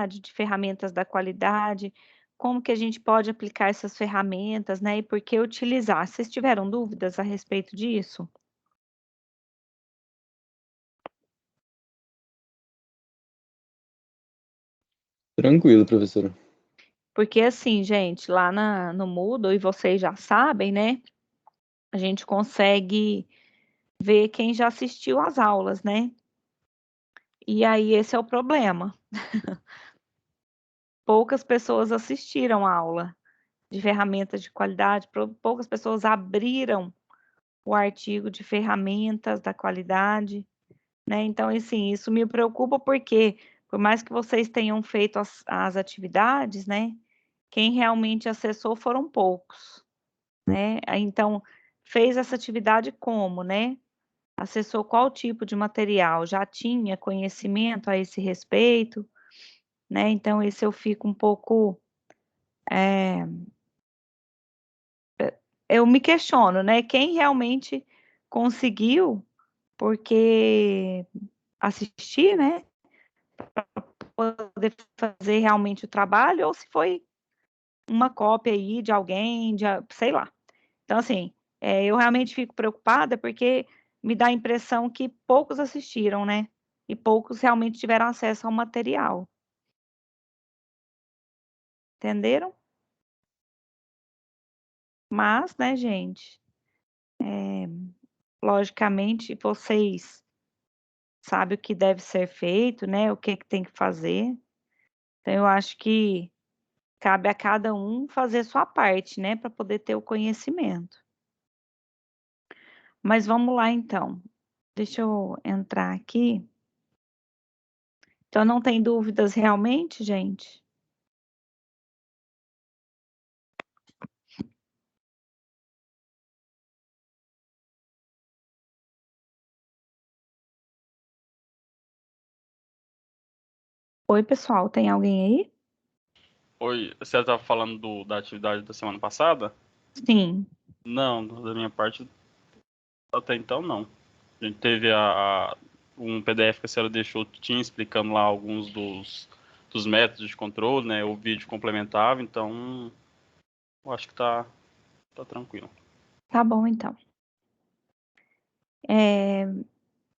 de ferramentas da qualidade, como que a gente pode aplicar essas ferramentas, né? E por que utilizar? Vocês tiveram dúvidas a respeito disso? Tranquilo, professora. Porque assim, gente, lá no Moodle, e vocês já sabem, né? A gente consegue ver quem já assistiu às aulas, né? E aí esse é o problema. Poucas pessoas assistiram a aula de ferramentas de qualidade, poucas pessoas abriram o artigo de ferramentas da qualidade, né? Então, assim, isso me preocupa porque, por mais que vocês tenham feito as atividades, né? Quem realmente acessou foram poucos, né? Então, fez essa atividade como, né? Acessou qual tipo de material? Já tinha conhecimento a esse respeito, né? Então, esse eu fico um pouco. Eu me questiono, né? Quem realmente conseguiu, porque assistir, né? Poder fazer realmente o trabalho, ou se foi uma cópia aí de alguém, sei lá. Então, assim, eu realmente fico preocupada porque me dá a impressão que poucos assistiram, né? E poucos realmente tiveram acesso ao material. Entenderam? Mas, né, gente, logicamente vocês sabem o que deve ser feito, né? O que que tem que fazer. Então, eu acho que cabe a cada um fazer sua parte, né, para poder ter o conhecimento. Mas vamos lá, então. Deixa eu entrar aqui. Então, não tem dúvidas realmente, gente? Oi, pessoal, tem alguém aí? Oi, você estava falando da atividade da semana passada? Sim. Não, da minha parte, até então não. A gente teve um PDF que a senhora deixou, tinha explicando lá alguns dos métodos de controle, né? O vídeo complementava, então eu acho que tá tranquilo. Tá bom, então.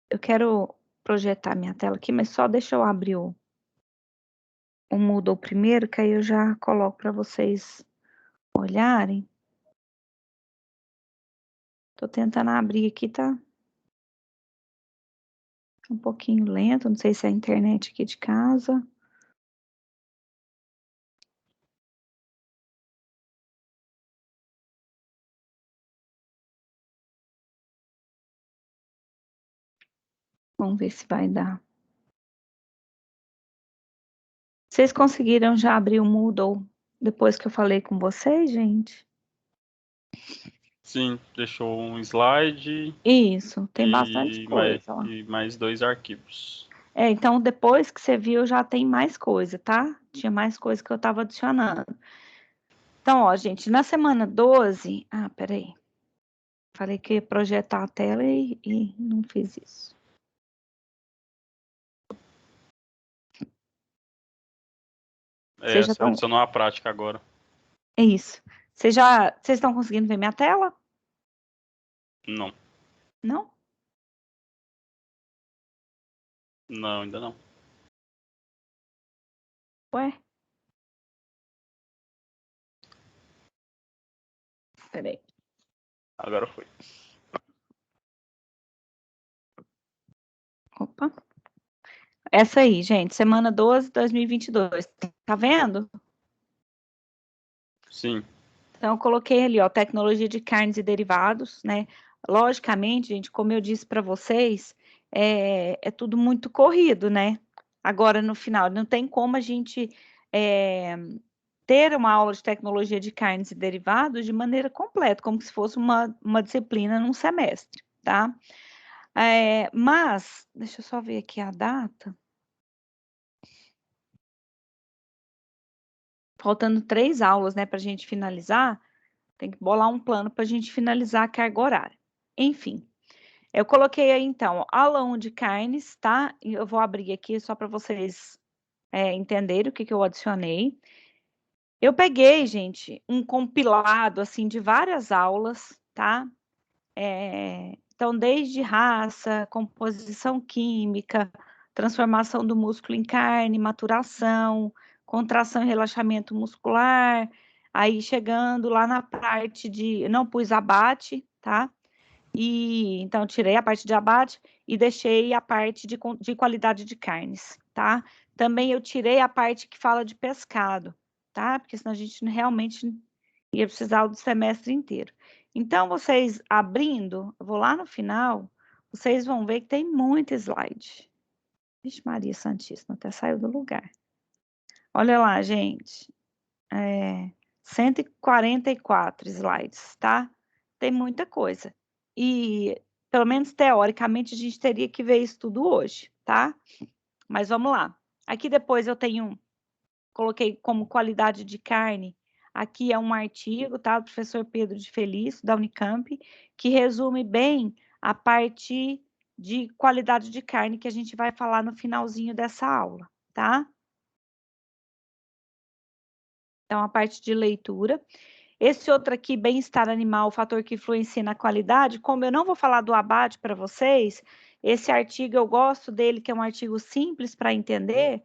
Eu quero projetar minha tela aqui, mas só deixa eu abrir o Moodle primeiro, que aí eu já coloco para vocês olharem. Tô tentando abrir aqui, tá um pouquinho lento, não sei se é a internet aqui de casa. Vamos ver se vai dar. Vocês conseguiram já abrir o Moodle depois que eu falei com vocês, gente? Sim, deixou um slide Isso, tem bastante coisa lá. e mais 2 arquivos. Então depois que você viu, já tem mais coisa, tá? Tinha mais coisa que eu tava adicionando. Então, ó, gente, na semana 12. Peraí. Falei que ia projetar a tela e não fiz isso. Vocês já Você estão. adicionou a prática agora. É isso. Vocês estão conseguindo ver minha tela? Não, Não? não, ainda não. Ué? Peraí. Agora foi. Opa. Essa aí, gente, semana 12 de 2022. Tá vendo? Sim. Então, eu coloquei ali, ó, tecnologia de carnes e derivados, né? Logicamente, gente, como eu disse para vocês, é tudo muito corrido, né? Agora, no final, não tem como a gente ter uma aula de tecnologia de carnes e derivados de maneira completa, como se fosse uma disciplina num semestre, tá? Mas, deixa eu só ver aqui a data. Faltando 3 aulas, né, para a gente finalizar, tem que bolar um plano para a gente finalizar a carga horária. Enfim, eu coloquei aí, então, aula 1 de carnes, tá? E eu vou abrir aqui só para vocês entenderem o que eu adicionei. Eu peguei, gente, um compilado, assim, de várias aulas, tá? Então, desde raça, composição química, transformação do músculo em carne, maturação, contração e relaxamento muscular, aí chegando lá na parte de... Não pus abate, tá? Então, tirei a parte de abate e deixei a parte de qualidade de carnes, tá? Também eu tirei a parte que fala de pescado, tá? Porque senão a gente realmente ia precisar do semestre inteiro. Então, vocês abrindo, eu vou lá no final, vocês vão ver que tem muito slide. Vixe, Maria Santíssima, até saiu do lugar. Olha lá, gente. 144 slides, tá? Tem muita coisa. E, pelo menos teoricamente, a gente teria que ver isso tudo hoje, tá? Mas vamos lá. Aqui depois eu coloquei como qualidade de carne. Aqui é um artigo, tá? Do professor Pedro de Felício, da Unicamp, que resume bem a parte de qualidade de carne que a gente vai falar no finalzinho dessa aula, tá? Então, a parte de leitura. Esse outro aqui, bem-estar animal, o fator que influencia na qualidade, como eu não vou falar do abate para vocês, esse artigo eu gosto dele, que é um artigo simples para entender,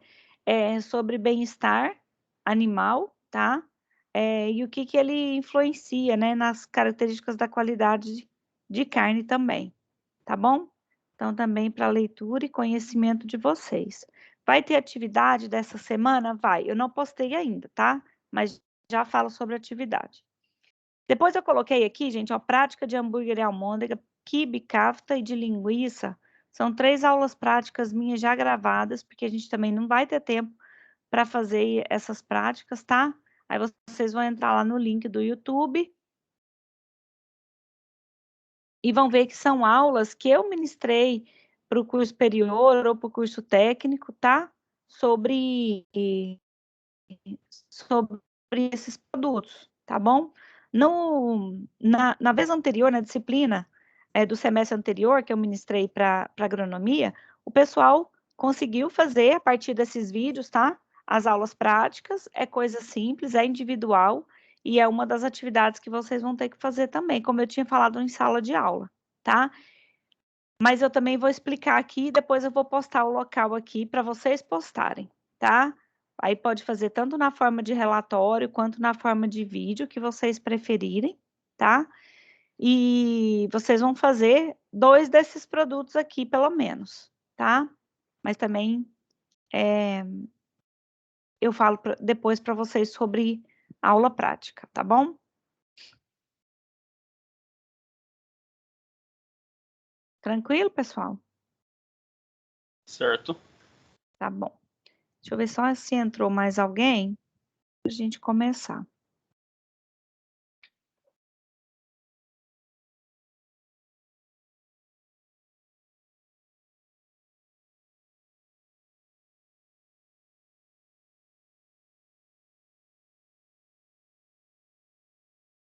sobre bem-estar animal, tá? E o que ele influencia, né, nas características da qualidade de carne também, tá bom? Então, também para leitura e conhecimento de vocês. Vai ter atividade dessa semana? Vai. Eu não postei ainda, tá? Mas já falo sobre a atividade. Depois eu coloquei aqui, gente, a prática de hambúrguer e almôndega, quibe, kafta e de linguiça. São 3 aulas práticas minhas já gravadas, porque a gente também não vai ter tempo para fazer essas práticas, tá? Aí vocês vão entrar lá no link do YouTube e vão ver que são aulas que eu ministrei para o curso superior ou para o curso técnico, tá? Sobre esses produtos, tá bom? Na vez anterior, na disciplina do semestre anterior, que eu ministrei para agronomia, o pessoal conseguiu fazer, a partir desses vídeos, tá? As aulas práticas, é coisa simples, é individual, e é uma das atividades que vocês vão ter que fazer também, como eu tinha falado em sala de aula, tá? Mas eu também vou explicar aqui, depois eu vou postar o local aqui para vocês postarem, tá? Aí pode fazer tanto na forma de relatório quanto na forma de vídeo, que vocês preferirem, tá? E vocês vão fazer 2 desses produtos aqui, pelo menos, tá? Mas também eu falo depois para vocês sobre a aula prática, tá bom? Tranquilo, pessoal? Certo. Tá bom. Deixa eu ver só se entrou mais alguém para a gente começar.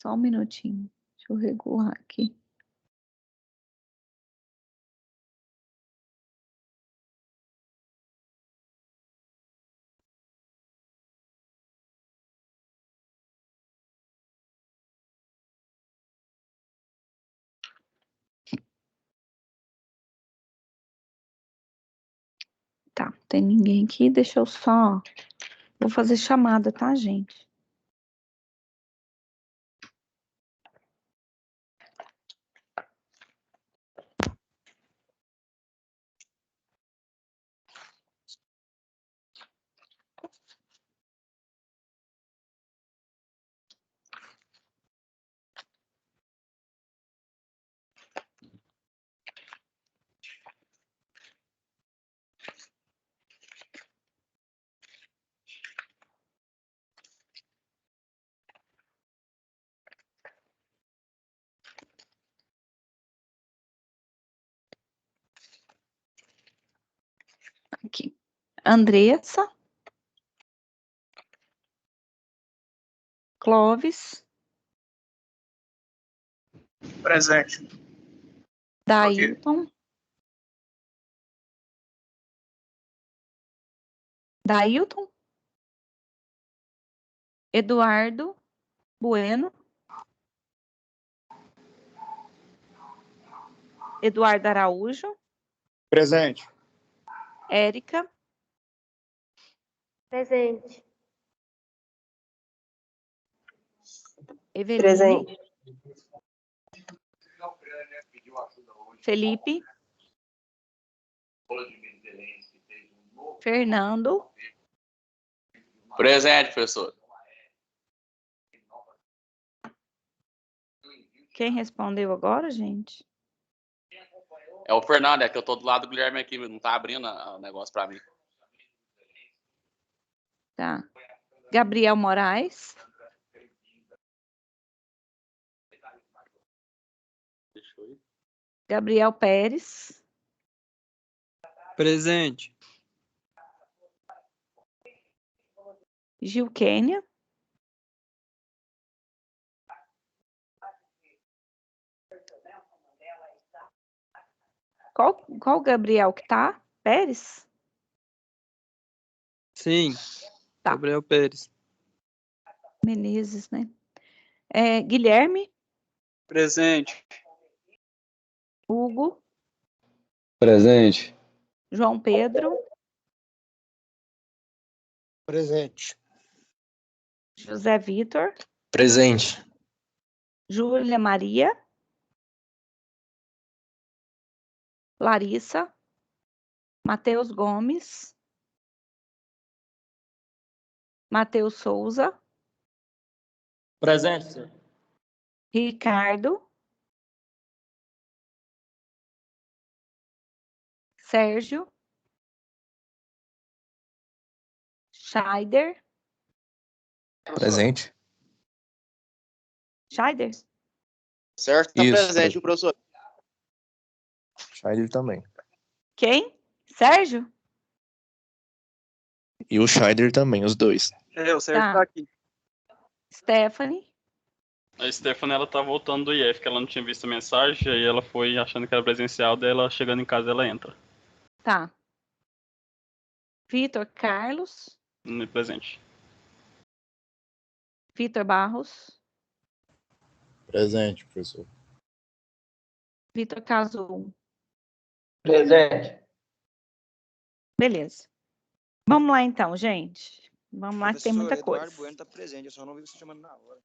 Só um minutinho. Deixa eu regular aqui. Tá, tem ninguém aqui, deixa eu só... Vou fazer chamada, tá, gente? Aqui. Andressa. Clóvis. Presente. Dailton. Dailton, Eduardo Bueno, Eduardo Araújo, Presente. Érica, Presente. Eveline, Presente. Felipe, Fernando, Presente, professor. quem respondeu agora, gente? É o Fernando, é que eu tô do lado do Guilherme aqui, não tá abrindo o negócio pra mim. Tá. Gabriel Moraes, Deixa eu ir. Gabriel Pérez, Presente. Gil Kênia, qual Gabriel que tá? Pérez? Sim. Tá. Gabriel Pérez. Menezes, né? Guilherme, Presente. Hugo, Presente. João Pedro, Presente. José Vitor, Presente. Júlia Maria, Larissa, Matheus Gomes, Matheus Souza, Presente, senhor. Ricardo, Sérgio, Scheider, Presente. Scheider, Certo, tá Isso, presente, professor. Scheider também. quem? Sérgio? E o Scheider também, os dois. O Sérgio Tá. tá aqui. Stephanie, A Stephanie, ela tá voltando do IF, que ela não tinha visto a mensagem, aí ela foi achando que era presencial, dela chegando em casa ela entra. tá. Vitor Carlos, No presente. Vitor Barros, Presente, professor. Vitor Casul. Presente. Beleza. Vamos lá então, gente. Vamos lá que tem muita coisa. Eduardo Bueno tá presente, eu só não vi você chamando na hora.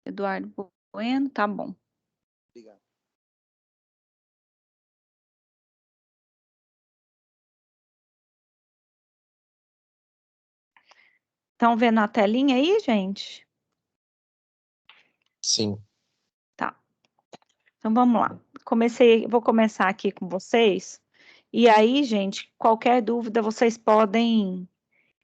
Eduardo Bueno, tá bom. Obrigado. Estão vendo a telinha aí, gente? Sim. Tá. Então vamos lá. Vou começar aqui com vocês. E aí, gente, qualquer dúvida vocês podem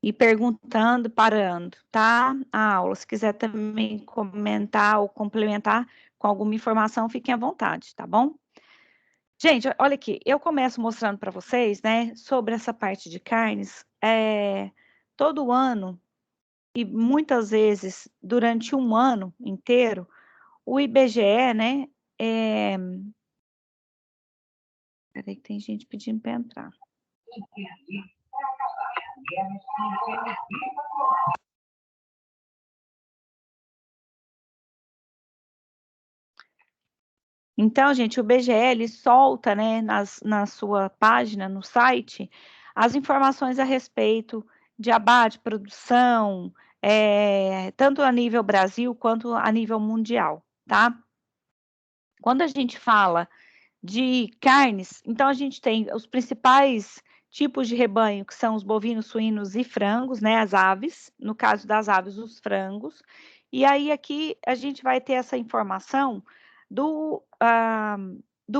ir perguntando, parando, tá? A aula. Se quiser também comentar ou complementar com alguma informação, fiquem à vontade, tá bom? Gente, olha aqui, eu começo mostrando para vocês, né, sobre essa parte de carnes. Todo ano, e muitas vezes durante um ano inteiro, o IBGE, né, peraí que tem gente pedindo para entrar. Então, gente, o IBGE, ele solta, né, na sua página, no site, as informações a respeito de abate, produção, tanto a nível Brasil quanto a nível mundial, tá? Quando a gente fala de carnes, então a gente tem os principais tipos de rebanho, que são os bovinos, suínos e frangos, né, as aves, no caso das aves, os frangos, e aí aqui a gente vai ter essa informação do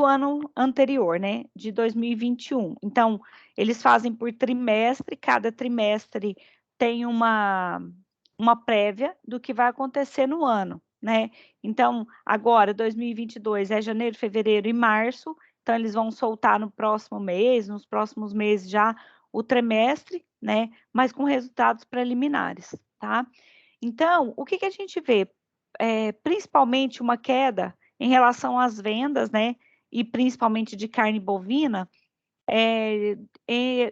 ano anterior, né, de 2021. Então, eles fazem por trimestre, cada trimestre tem uma prévia do que vai acontecer no ano, né? Então, agora, 2022 é janeiro, fevereiro e março, então eles vão soltar no próximo mês, nos próximos meses já, o trimestre, né? Mas com resultados preliminares, tá? Então, o que a gente vê? Principalmente uma queda em relação às vendas, né? E principalmente de carne bovina,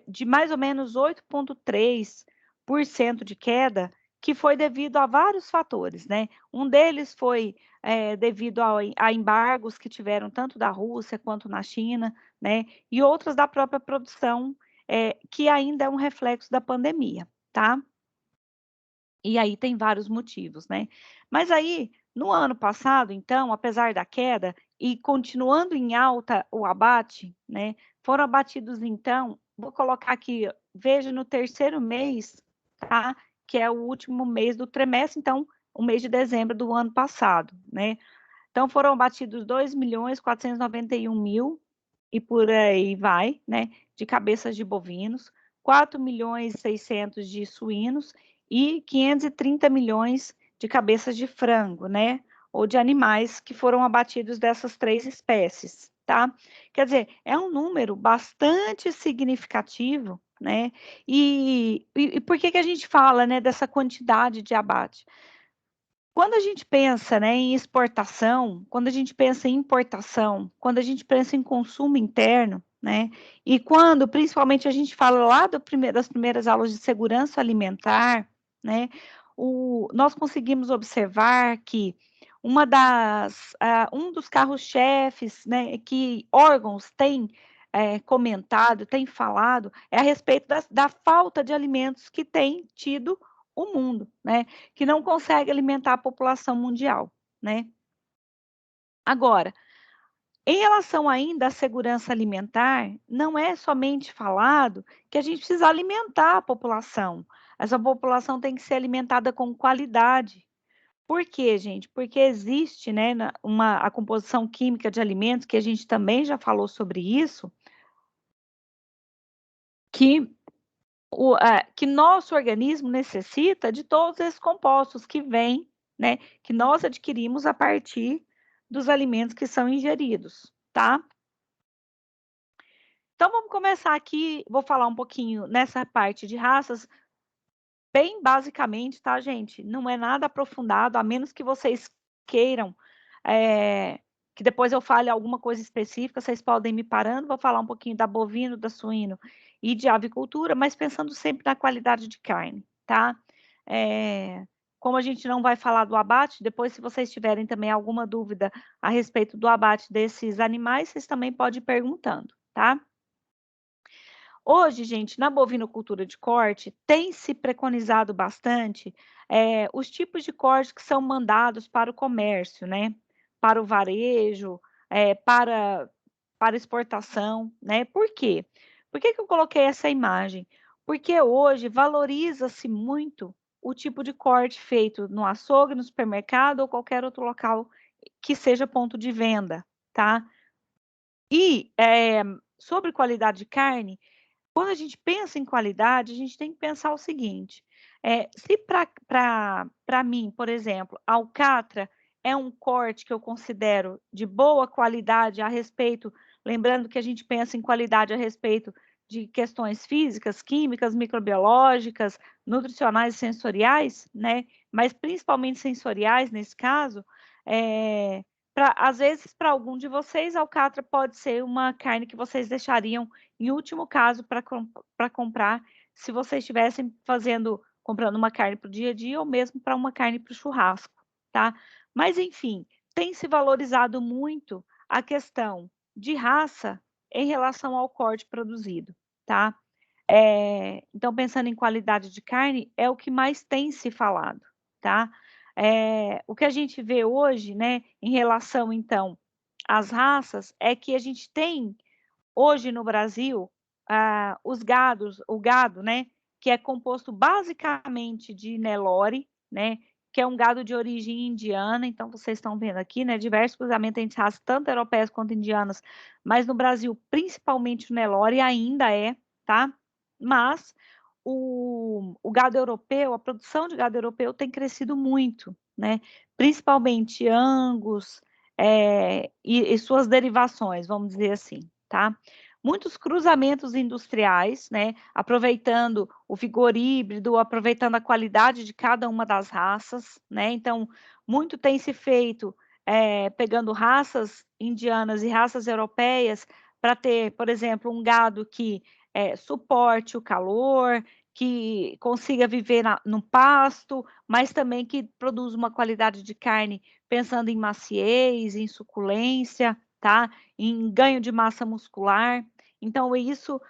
de mais ou menos 8,3% de queda, que foi devido a vários fatores, né? Um deles foi devido a embargos que tiveram tanto da Rússia quanto na China, né? E outras da própria produção, que ainda é um reflexo da pandemia, tá? E aí tem vários motivos, né? Mas aí, no ano passado, então, apesar da queda e continuando em alta o abate, né? Foram abatidos, então, vou colocar aqui, veja no terceiro mês, tá? Que é o último mês do trimestre, então, o mês de dezembro do ano passado, né? Então, foram abatidos 2.491.000 e por aí vai, né? De cabeças de bovinos, 4.600.000 de suínos e 530 milhões de cabeças de frango, né? Ou de animais que foram abatidos dessas 3 espécies, tá? Quer dizer, é um número bastante significativo, né? E por que a gente fala, né, dessa quantidade de abate? Quando a gente pensa, né, em exportação, quando a gente pensa em importação, quando a gente pensa em consumo interno, né, e quando principalmente a gente fala lá das primeiras aulas de segurança alimentar, né, nós conseguimos observar que um dos carros-chefes, né, que órgãos têm comentado, têm falado, é a respeito da falta de alimentos que tem tido o mundo, né? Que não consegue alimentar a população mundial, né? Agora, em relação ainda à segurança alimentar, não é somente falado que a gente precisa alimentar a população. Essa população tem que ser alimentada com qualidade. Por quê, gente? Porque existe, né, a composição química de alimentos, que a gente também já falou sobre isso, que nosso organismo necessita de todos esses compostos que vêm, né, que nós adquirimos a partir dos alimentos que são ingeridos, tá? Então, vamos começar aqui, vou falar um pouquinho nessa parte de raças, bem basicamente, tá, gente? Não é nada aprofundado, a menos que vocês queiram que depois eu fale alguma coisa específica, vocês podem me parando, vou falar um pouquinho da bovino, da suíno e de avicultura, mas pensando sempre na qualidade de carne, tá? Como a gente não vai falar do abate, depois se vocês tiverem também alguma dúvida a respeito do abate desses animais, vocês também podem ir perguntando, tá? Hoje, gente, na bovinocultura de corte, tem se preconizado bastante os tipos de corte que são mandados para o comércio, né? Para o varejo, para exportação, né? Por quê? Por que eu coloquei essa imagem? Porque hoje valoriza-se muito o tipo de corte feito no açougue, no supermercado ou qualquer outro local que seja ponto de venda, tá? E sobre qualidade de carne, quando a gente pensa em qualidade, a gente tem que pensar o seguinte: se para mim, por exemplo, a alcatra é um corte que eu considero de boa qualidade a respeito, lembrando que a gente pensa em qualidade a respeito de questões físicas, químicas, microbiológicas, nutricionais e sensoriais, né? Mas principalmente sensoriais nesse caso, às vezes, para algum de vocês, a alcatra pode ser uma carne que vocês deixariam em último caso para comprar, se vocês estivessem comprando uma carne para o dia a dia ou mesmo para uma carne para o churrasco, tá? Mas, enfim, tem se valorizado muito a questão de raça em relação ao corte produzido, tá? Então, pensando em qualidade de carne, é o que mais tem se falado, tá? O que a gente vê hoje, né, em relação, então, às raças, é que a gente tem hoje no Brasil, o gado, né, que é composto basicamente de Nelore, né, que é um gado de origem indiana, então vocês estão vendo aqui, né, diversos cruzamentos entre raças, tanto europeias quanto indianas, mas no Brasil, principalmente o Nelore ainda tá? Mas o gado europeu, a produção de gado europeu tem crescido muito, né, principalmente Angus, e suas derivações, vamos dizer assim, tá? Muitos cruzamentos industriais, né? Aproveitando o vigor híbrido, aproveitando a qualidade de cada uma das raças, né? Então, muito tem se feito pegando raças indianas e raças europeias para ter, por exemplo, um gado que suporte o calor, que consiga viver no pasto, mas também que produza uma qualidade de carne pensando em maciez, em suculência, tá? Em ganho de massa muscular. Então, isso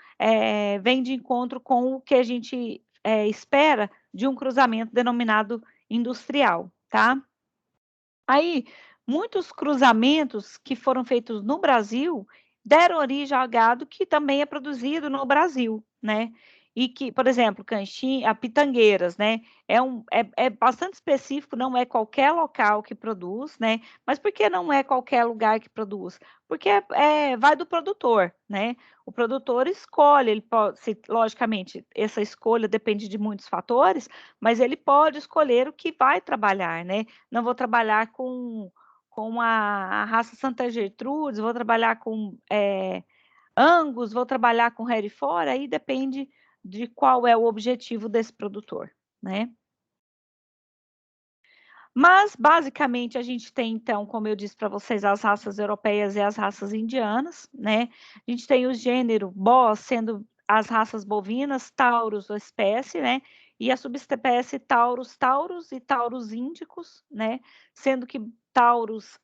vem de encontro com o que a gente espera de um cruzamento denominado industrial, tá? Aí, muitos cruzamentos que foram feitos no Brasil deram origem a gado que também é produzido no Brasil, né? E que, por exemplo, a pitangueiras, né? É bastante específico, não é qualquer local que produz, né? Mas por que não é qualquer lugar que produz? Porque vai do produtor, né? O produtor escolhe, ele pode, logicamente, essa escolha depende de muitos fatores, mas ele pode escolher o que vai trabalhar, né? Não vou trabalhar com a raça Santa Gertrudes, vou trabalhar com Angus, vou trabalhar com Hereford, aí depende de qual é o objetivo desse produtor, né? Mas, basicamente, a gente tem, então, como eu disse para vocês, as raças europeias e as raças indianas, né? A gente tem o gênero Bos, sendo as raças bovinas, Taurus, a espécie, né? E a subespécie Taurus e Taurus índicos, né? Sendo que Taurus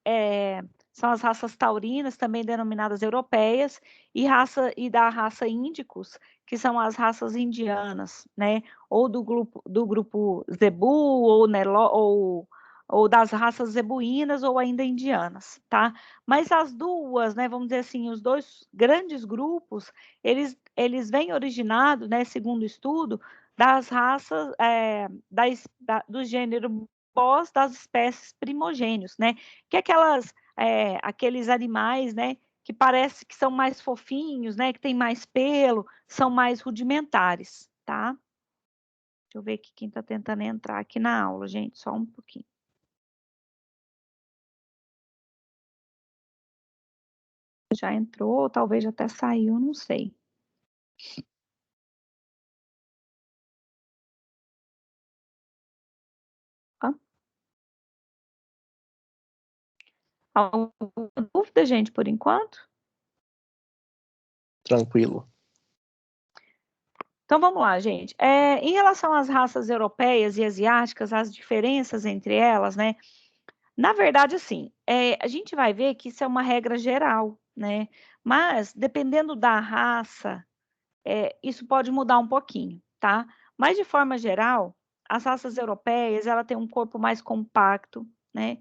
são as raças taurinas, também denominadas europeias, e da raça índicos, que são as raças indianas, né? Ou do grupo Zebu, ou das raças zebuínas ou ainda indianas, tá? Mas as duas, né, vamos dizer assim, os dois grandes grupos, eles vêm originados, né, segundo o estudo, das raças, do gênero Bos das espécies primogênios, né? Que é aqueles animais, né, que parece que são mais fofinhos, né, que tem mais pelo, são mais rudimentares, tá? Deixa eu ver aqui quem está tentando entrar aqui na aula, gente, só um pouquinho. Já entrou, talvez até saiu, não sei. Alguma dúvida, gente, por enquanto? Tranquilo. Então, vamos lá, gente. Em relação às raças europeias e asiáticas, as diferenças entre elas, né? Na verdade, assim, a gente vai ver que isso é uma regra geral, né? Mas, dependendo da raça, isso pode mudar um pouquinho, tá? Mas, de forma geral, as raças europeias, ela tem um corpo mais compacto, né?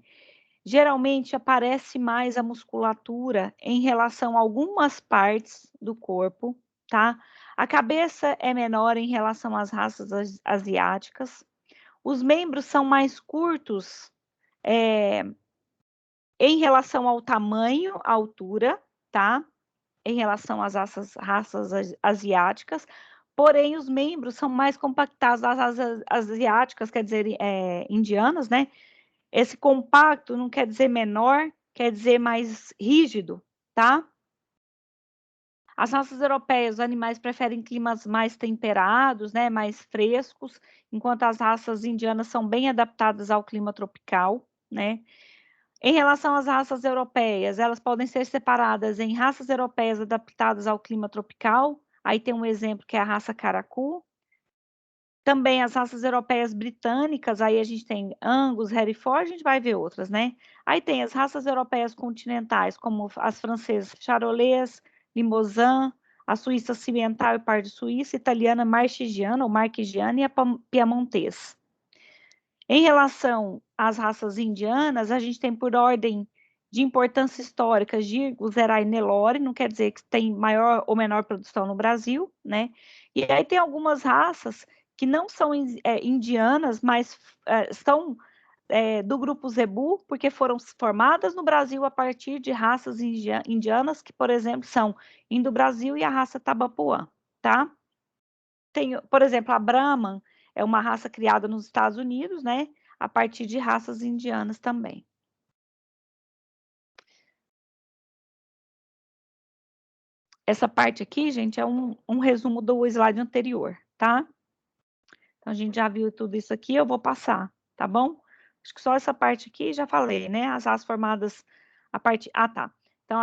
Geralmente aparece mais a musculatura em relação a algumas partes do corpo, tá? A cabeça é menor em relação às raças asiáticas. Os membros são mais curtos em relação ao tamanho, à altura, tá? Em relação às raças asiáticas. Porém, os membros são mais compactados das raças asiáticas, quer dizer, indianas, né? Esse compacto não quer dizer menor, quer dizer mais rígido, tá? As raças europeias, os animais preferem climas mais temperados, né, mais frescos, enquanto as raças indianas são bem adaptadas ao clima tropical, né? Em relação às raças europeias, elas podem ser separadas em raças europeias adaptadas ao clima tropical, aí tem um exemplo que é a raça Caracu. Também as raças europeias britânicas, aí a gente tem Angus, Hereford, a gente vai ver outras, né? Aí tem as raças europeias continentais, como as francesas Charolais, Limousin, a suíça cimental e par de suíça, italiana Marchigiana ou Marchigiana e a piemontês. Em relação às raças indianas, a gente tem por ordem de importância histórica Girgo, Zerai e Nelore, não quer dizer que tem maior ou menor produção no Brasil, né? E aí tem algumas raças que não são indianas, mas são do grupo Zebu, porque foram formadas no Brasil a partir de raças indianas, que, por exemplo, são Indo-Brasil e a raça Tabapuã, tá? Tem, por exemplo, a Brahman é uma raça criada nos Estados Unidos, né? A partir de raças indianas também. Essa parte aqui, gente, é um resumo do slide anterior, tá? Então, a gente já viu tudo isso aqui, eu vou passar, tá bom? Acho que só essa parte aqui já falei, né? As raças formadas a partir... Ah, tá. Então,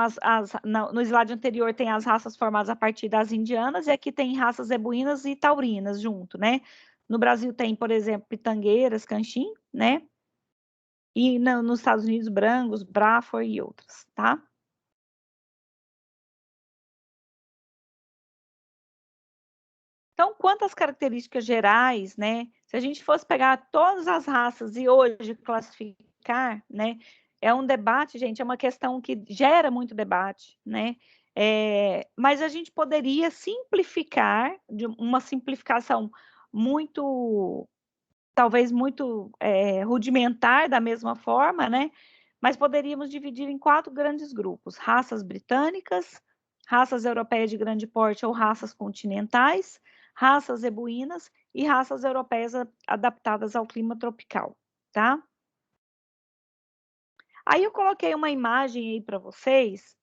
no slide anterior tem as raças formadas a partir das indianas, e aqui tem raças zebuínas e taurinas junto, né? No Brasil tem, por exemplo, pitangueiras, canchim, né? E nos Estados Unidos, Brangos, Braford e outras, tá? Então, quanto às características gerais, né? Se a gente fosse pegar todas as raças e hoje classificar, né? É um debate, gente, é uma questão que gera muito debate, né? Mas a gente poderia simplificar, de uma simplificação muito, talvez muito rudimentar da mesma forma, né? Mas poderíamos dividir em 4 grandes grupos: raças britânicas, raças europeias de grande porte ou raças continentais, raças zebuínas e raças europeias adaptadas ao clima tropical, tá? Aí eu coloquei uma imagem aí para vocês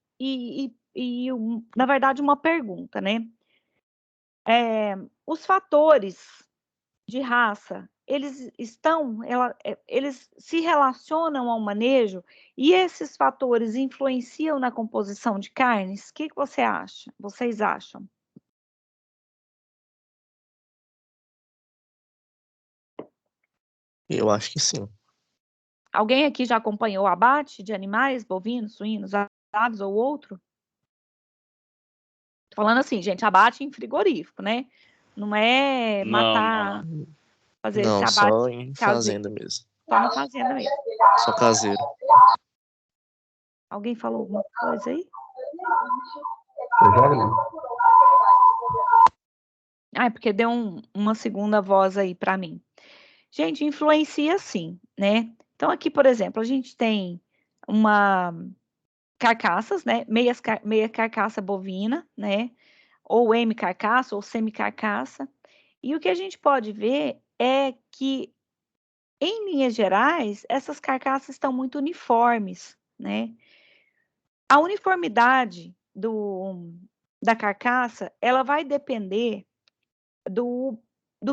na verdade, uma pergunta, né? Os fatores de raça, eles se relacionam ao manejo e esses fatores influenciam na composição de carnes? O que você acha? Vocês acham? Eu acho que sim. Alguém aqui já acompanhou o abate de animais, bovinos, suínos, aves ou outro? Tô falando assim, gente, abate em frigorífico, né? Não é matar, fazer esse Não, abate só em caseiro. fazenda mesmo. Só na fazenda mesmo. Só caseiro. Alguém falou alguma coisa aí? Ah, porque deu uma segunda voz aí para mim. Gente, influencia sim, né? Então aqui, por exemplo, a gente tem carcaças, né? Meia carcaça bovina, né? Ou M-carcaça ou semi-carcaça. E o que a gente pode ver é que, em linhas gerais, essas carcaças estão muito uniformes, né? A uniformidade da carcaça, ela vai depender do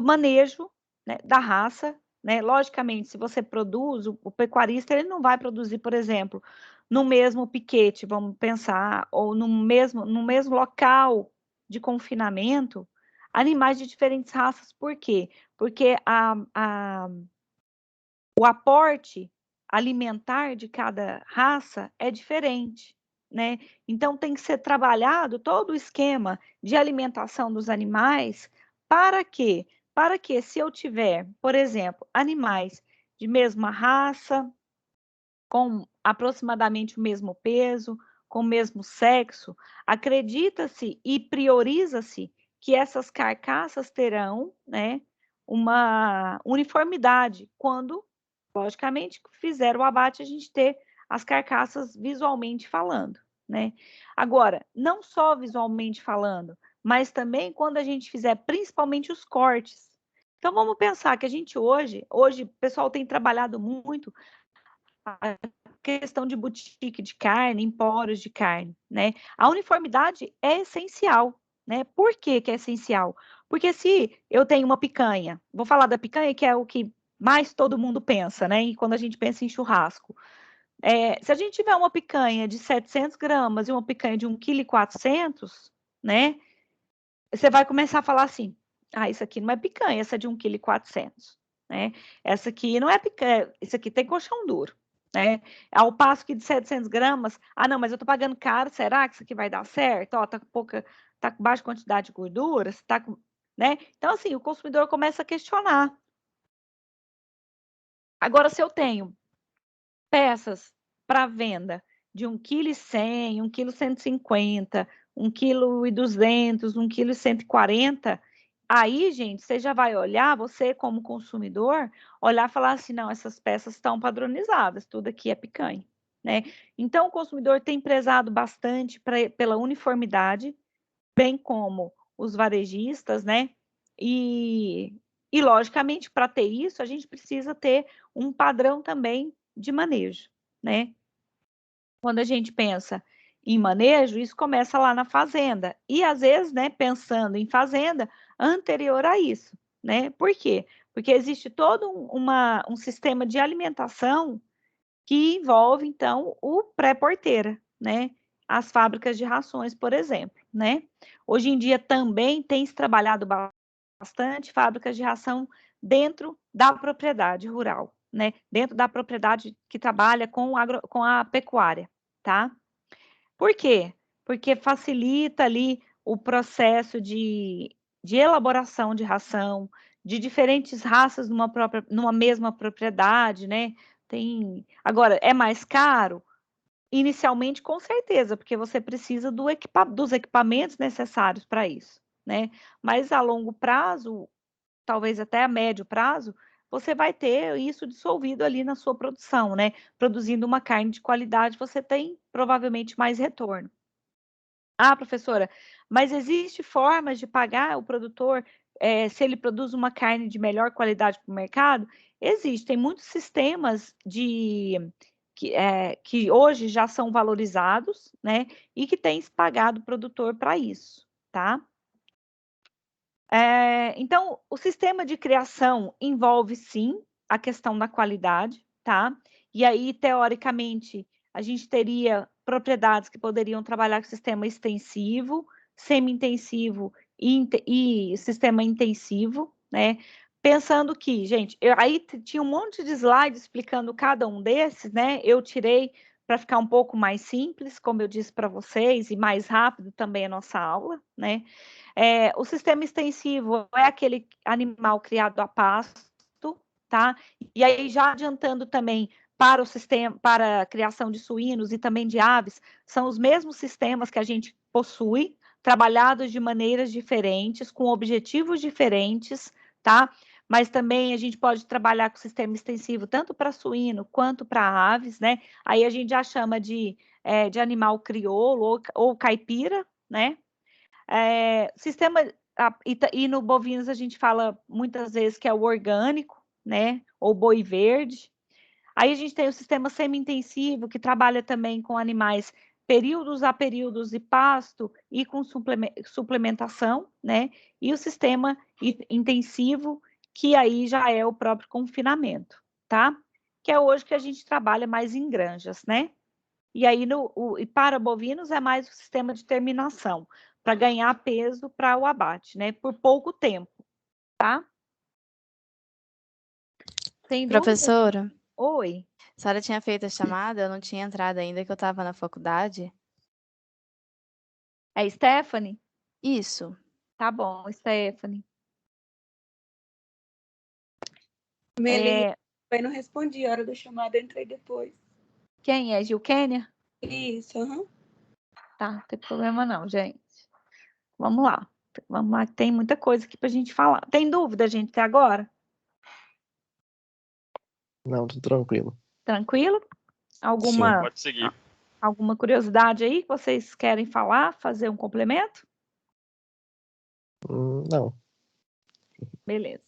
manejo, né, da raça, né? Logicamente, se você produz, o pecuarista ele não vai produzir, por exemplo, no mesmo piquete, vamos pensar, ou no mesmo local de confinamento, animais de diferentes raças. Por quê? Porque o aporte alimentar de cada raça é diferente, né? Então tem que ser trabalhado todo o esquema de alimentação dos animais para quê? Para que, se eu tiver, por exemplo, animais de mesma raça, com aproximadamente o mesmo peso, com o mesmo sexo, acredita-se e prioriza-se que essas carcaças terão, né, uma uniformidade quando, logicamente, fizer o abate, a gente ter as carcaças visualmente falando, né? Agora, não só visualmente falando, mas também quando a gente fizer principalmente os cortes. Então, vamos pensar que a gente hoje o pessoal tem trabalhado muito a questão de boutique de carne, empórios de carne, né? A uniformidade é essencial, né? Por que que é essencial? Porque se eu tenho uma picanha, vou falar da picanha, que é o que mais todo mundo pensa, né? E quando a gente pensa em churrasco. Se a gente tiver uma picanha de 700 gramas e uma picanha de 1,4 kg, né? Você vai começar a falar assim, isso aqui não é picanha, essa é de 1,4 kg, né? Essa aqui não é picanha, isso aqui tem colchão duro, né? Ao passo que de 700 gramas, não, mas eu tô pagando caro, será que isso aqui vai dar certo? Ó, tá com baixa quantidade de gorduras, tá com, né? Então, assim, o consumidor começa a questionar. Agora, se eu tenho peças para venda de 1,1 kg, 1,150 kg, 1,2 kg, 1,140 kg, aí, gente, você já vai olhar, você como consumidor, olhar e falar assim, não, essas peças estão padronizadas, tudo aqui é picanha, né? Então, o consumidor tem prezado bastante pela uniformidade, bem como os varejistas, né? E logicamente, para ter isso, a gente precisa ter um padrão também de manejo, né? Quando a gente pensa em manejo, isso começa lá na fazenda. E às vezes, né, pensando em fazenda, anterior a isso, né? Por quê? Porque existe todo um sistema de alimentação que envolve, então, o pré-porteira, né? as fábricas de rações, por exemplo, né? Hoje em dia também tem se trabalhado bastante fábricas de ração dentro da propriedade rural, né? Dentro da propriedade que trabalha com a pecuária, tá? Por quê? Porque facilita ali o processo de elaboração de ração, de diferentes raças numa mesma propriedade, né? Agora, é mais caro? Inicialmente, com certeza, porque você precisa dos equipamentos necessários para isso, né? Mas a longo prazo, talvez até a médio prazo, você vai ter isso dissolvido ali na sua produção, né? Produzindo uma carne de qualidade, você tem provavelmente mais retorno. Ah, professora, mas existe formas de pagar o produtor se ele produz uma carne de melhor qualidade para o mercado? Existem muitos sistemas que hoje já são valorizados, né? E que têm se pagado o produtor para isso, tá? Então, o sistema de criação envolve, sim, a questão da qualidade, tá? E aí, teoricamente, a gente teria propriedades que poderiam trabalhar com sistema extensivo, semi-intensivo e sistema intensivo, né? Pensando que, gente, aí tinha um monte de slides explicando cada um desses, né? Eu tirei para ficar um pouco mais simples, como eu disse para vocês, e mais rápido também a nossa aula, né? O sistema extensivo é aquele animal criado a pasto, tá? E aí, já adiantando também para o sistema, para a criação de suínos e também de aves, são os mesmos sistemas que a gente possui, trabalhados de maneiras diferentes, com objetivos diferentes, tá? Mas também a gente pode trabalhar com sistema extensivo tanto para suíno quanto para aves, né? Aí a gente já chama de animal crioulo ou caipira, né? E no bovinos a gente fala muitas vezes que é o orgânico, né? Ou boi verde. Aí a gente tem o sistema semi-intensivo, que trabalha também com animais períodos a períodos de pasto e com suplementação, né? E o sistema intensivo, que aí já é o próprio confinamento, tá? Que é hoje que a gente trabalha mais em granjas, né? E aí, e para bovinos, é mais o sistema de terminação, para ganhar peso para o abate, né? Por pouco tempo, tá? Tem dúvida? Professora, Oi. a senhora tinha feito a chamada, eu não tinha entrado ainda, que eu estava na faculdade. É Stephanie? Isso. Tá bom, Stephanie. Eu não respondi a hora da chamada, entrei depois. Quem é? Gilkênia? Isso, aham. Tá, não tem problema não, gente. Vamos lá. Vamos lá, que tem muita coisa aqui pra gente falar. Tem dúvida, gente, até agora? Não, tudo tranquilo. Tranquilo? Pode seguir. Alguma curiosidade aí que vocês querem falar, fazer um complemento? Não. Beleza.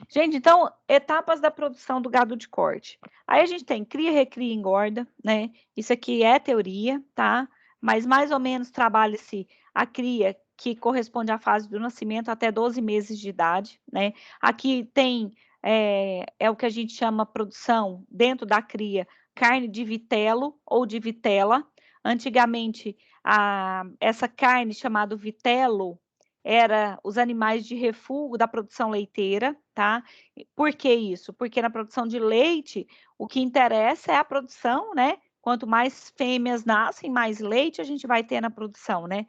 Gente, então, etapas da produção do gado de corte. Aí a gente tem cria, recria e engorda, né? Isso aqui é teoria, tá? Mas mais ou menos trabalha-se a cria, que corresponde à fase do nascimento até 12 meses de idade, né? Aqui tem, é o que a gente chama produção, dentro da cria, carne de vitelo ou de vitela. Antigamente, essa carne chamada vitelo, era os animais de refúgio da produção leiteira, tá? Por que isso? Porque na produção de leite, o que interessa é a produção, né? Quanto mais fêmeas nascem, mais leite a gente vai ter na produção, né?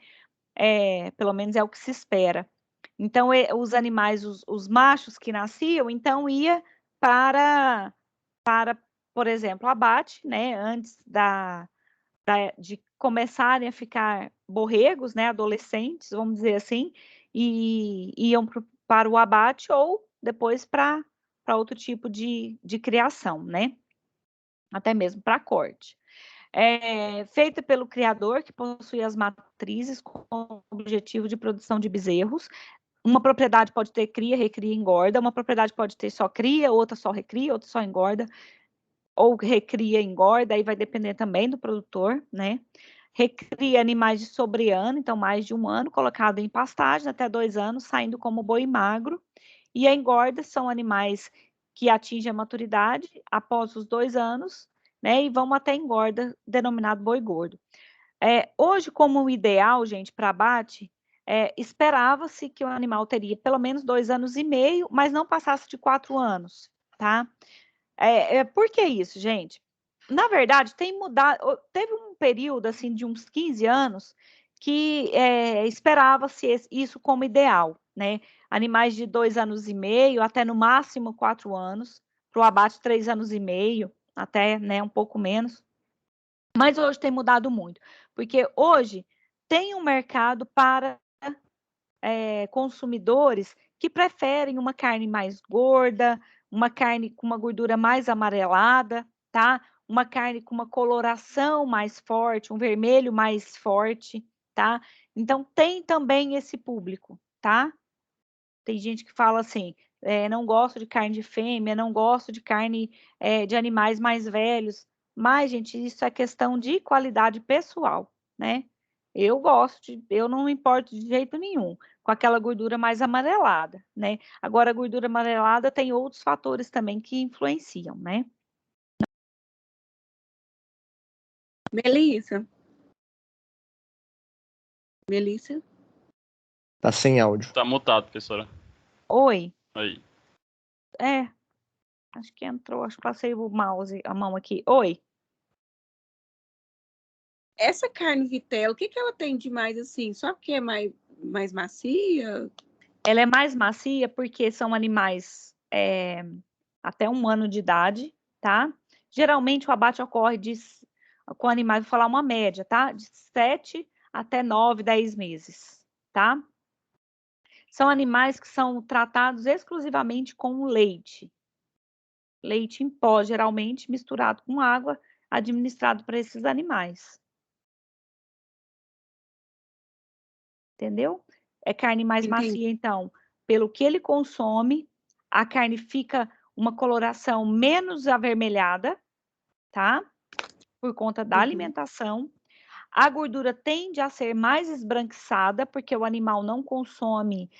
Pelo menos é o que se espera. Então, os animais, os machos que nasciam, então ia para por exemplo, abate, né? Antes de começarem a ficar borregos, né, adolescentes, vamos dizer assim, e iam para o abate ou depois para outro tipo de criação, né? Até mesmo para corte. Feita pelo criador, que possui as matrizes com o objetivo de produção de bezerros. Uma propriedade pode ter cria, recria e engorda, uma propriedade pode ter só cria, outra só recria, outra só engorda, ou recria e engorda, aí vai depender também do produtor, né? Recria animais de sobre ano, então mais de um ano, colocado em pastagem, até 2 anos, saindo como boi magro. E a engorda são animais que atingem a maturidade após os 2 anos, né? E vão até a engorda, denominado boi gordo. Hoje, como o ideal, gente, para abate, esperava-se que o animal teria pelo menos 2 anos e meio, mas não passasse de 4 anos, tá? Por que isso, gente? Na verdade, tem mudado. Teve um período assim de uns 15 anos que esperava-se isso como ideal, né? Animais de 2 anos e meio, até no máximo 4 anos, para o abate 3 anos e meio, até, né, um pouco menos. Mas hoje tem mudado muito, porque hoje tem um mercado para consumidores que preferem uma carne mais gorda, uma carne com uma gordura mais amarelada, tá? Uma carne com uma coloração mais forte, um vermelho mais forte, tá? Então tem também esse público, tá? Tem gente que fala assim, não gosto de carne de fêmea, não gosto de carne de animais mais velhos, mas, gente, isso é questão de qualidade pessoal, né? Eu não me importo de jeito nenhum com aquela gordura mais amarelada, né? Agora, a gordura amarelada tem outros fatores também que influenciam, né? Melissa. Melissa? Tá sem áudio. Tá mutado, professora. Oi. Aí. Acho que entrou, acho que passei o mouse, a mão aqui. Oi. Essa carne vitela, o que ela tem de mais assim? Só porque é mais macia? Ela é mais macia porque são animais até 1 ano de idade, tá? Geralmente o abate ocorre com animais, vou falar uma média, tá? De 7 até 9, 10 meses, tá? São animais que são tratados exclusivamente com leite. Leite em pó, geralmente misturado com água, administrado para esses animais. Entendeu? É carne mais macia, então. Pelo que ele consome, a carne fica uma coloração menos avermelhada, tá? Por conta da alimentação. A gordura tende a ser mais esbranquiçada, porque o animal não consome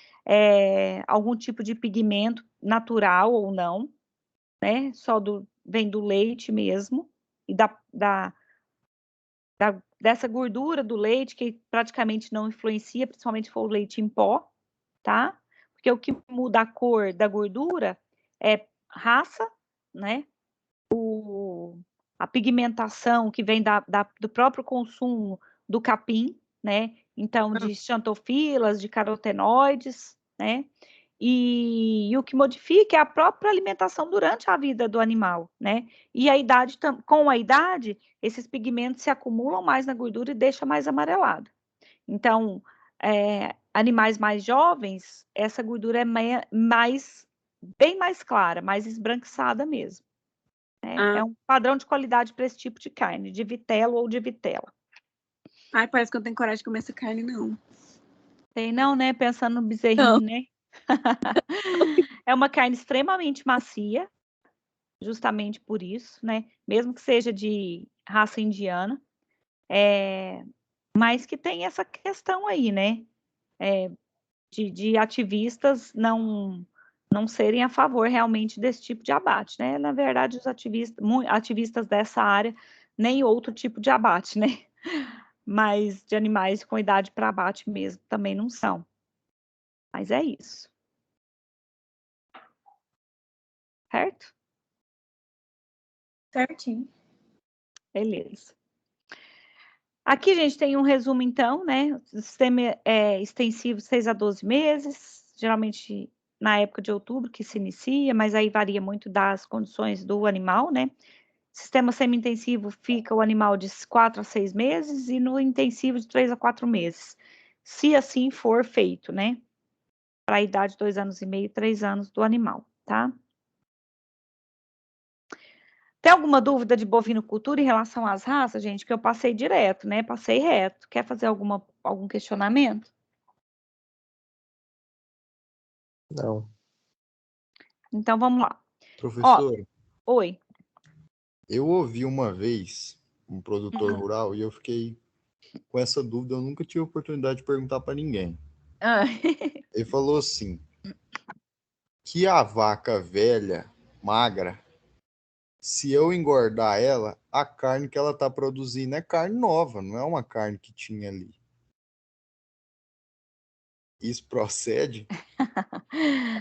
algum tipo de pigmento natural ou não, né? Vem do leite mesmo, e dessa gordura do leite, que praticamente não influencia, principalmente se for o leite em pó, tá? Porque o que muda a cor da gordura é raça, né? A pigmentação que vem do próprio consumo do capim, né? Então, de xantofilas, de carotenoides, né? E o que modifica é a própria alimentação durante a vida do animal, né? E com a idade, esses pigmentos se acumulam mais na gordura e deixa mais amarelado. Então, animais mais jovens, essa gordura é bem mais clara, mais esbranquiçada mesmo. É um padrão de qualidade para esse tipo de carne, de vitelo ou de vitela. Ai, parece que eu não tenho coragem de comer essa carne, não. Tem não, né? Pensando no bezerrinho, né? É uma carne extremamente macia, justamente por isso, né? Mesmo que seja de raça indiana, mas que tem essa questão aí, né? De ativistas não serem a favor realmente desse tipo de abate, né? Na verdade, os ativistas dessa área, nem outro tipo de abate, né? Mas de animais com idade para abate mesmo também não são. Mas é isso. Certo? Certinho. Beleza. Aqui, gente, tem um resumo, então, né? O sistema extensivo 6 a 12 meses, geralmente na época de outubro que se inicia, mas aí varia muito das condições do animal, né? Sistema semi-intensivo fica o animal de 4 a 6 meses e no intensivo de 3 a 4 meses, se assim for feito, né? Para a idade de 2 anos e meio, 3 anos do animal, tá? Tem alguma dúvida de bovinocultura em relação às raças, gente? Que eu passei direto, né? Passei reto. Quer fazer algum questionamento? Não. Então, vamos lá. Professor, Oi. eu ouvi uma vez um produtor rural e eu fiquei com essa dúvida, eu nunca tive oportunidade de perguntar para ninguém. Ele falou assim, que a vaca velha, magra, se eu engordar ela, a carne que ela está produzindo é carne nova, não é uma carne que tinha ali. Isso procede?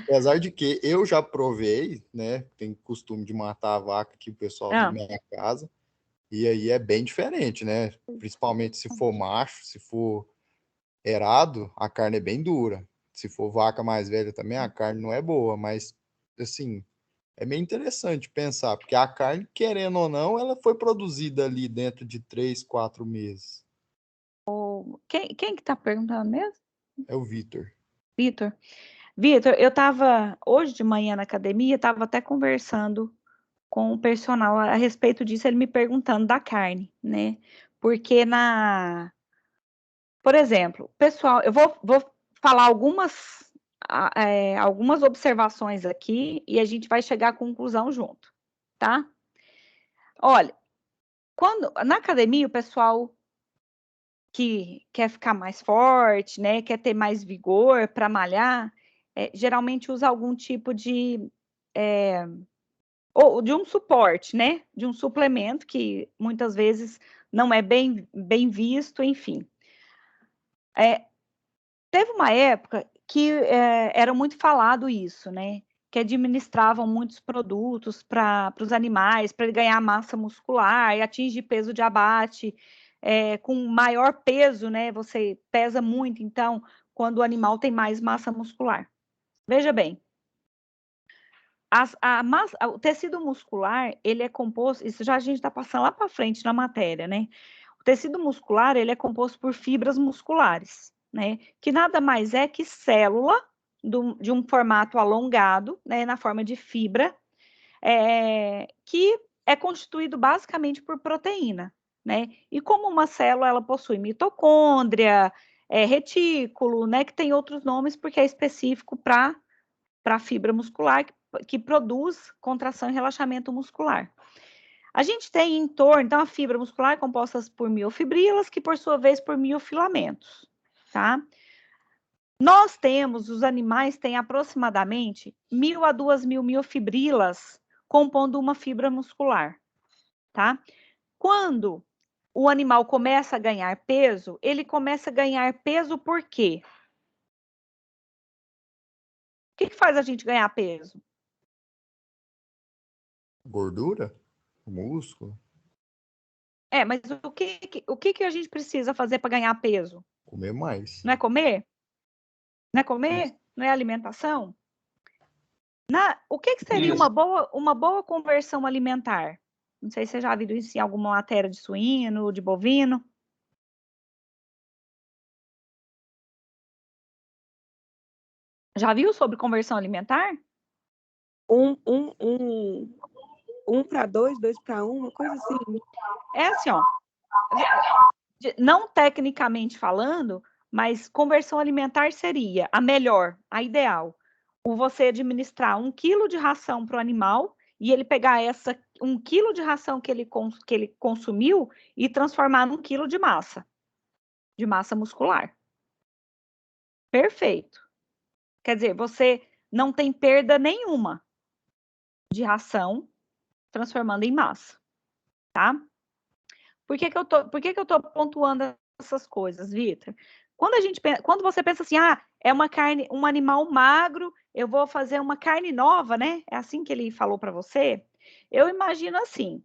Apesar de que eu já provei, né? Tem costume de matar a vaca aqui, o pessoal da minha casa, e aí é bem diferente, né? Principalmente se for macho, se for erado, a carne é bem dura. Se for vaca mais velha também, a carne não é boa, mas assim, é meio interessante pensar, porque a carne, querendo ou não, ela foi produzida ali dentro de 3, 4 meses. Quem que tá perguntando mesmo? É o Vitor. Vitor, eu estava hoje de manhã na academia, estava até conversando com o personal a respeito disso, ele me perguntando da carne, né? Porque por exemplo, pessoal, eu vou falar algumas observações aqui e a gente vai chegar à conclusão junto, tá? Olha, na academia o pessoal que quer ficar mais forte, né, quer ter mais vigor para malhar, geralmente usa algum tipo ou de um suporte, né, de um suplemento que muitas vezes não é bem visto, enfim. Teve uma época que era muito falado isso, né, que administravam muitos produtos para os animais, para ele ganhar massa muscular e atingir peso de abate, com maior peso, né, você pesa muito, então, quando o animal tem mais massa muscular. Veja bem, o tecido muscular, ele é composto, isso já a gente está passando lá para frente na matéria, né? O tecido muscular, ele é composto por fibras musculares, né? Que nada mais é que célula de um formato alongado, né? Na forma de fibra, que é constituído basicamente por proteína, né? E como uma célula, ela possui mitocôndria, retículo, né? Que tem outros nomes porque é específico para a fibra muscular que produz contração e relaxamento muscular. A gente tem em torno, então, a fibra muscular é composta por miofibrilas, que por sua vez por miofilamentos, tá? Os animais têm aproximadamente 1.000 a 2.000 miofibrilas compondo uma fibra muscular, tá? Quando o animal começa a ganhar peso, ele começa a ganhar peso por quê? O que faz a gente ganhar peso? Gordura? Músculo? Mas o que a gente precisa fazer para ganhar peso? Comer mais. Não é comer? Não é comer? Não é alimentação? O que seria uma boa conversão alimentar? Não sei se você já viu isso em alguma matéria de suíno, de bovino. Já viu sobre conversão alimentar? 1 para 2, 2 para 1, uma coisa assim. É assim, ó. Não tecnicamente falando, mas conversão alimentar seria a melhor, a ideal. Você administrar 1 quilo de ração para o animal e ele pegar 1 quilo de ração que ele consumiu e transformar num quilo de massa muscular. Perfeito. Quer dizer, você não tem perda nenhuma de ração transformando em massa, tá? Por que que eu tô pontuando essas coisas, Vitor? Quando você pensa assim, é uma carne, um animal magro, eu vou fazer uma carne nova, né? É assim que ele falou para você? Eu imagino assim,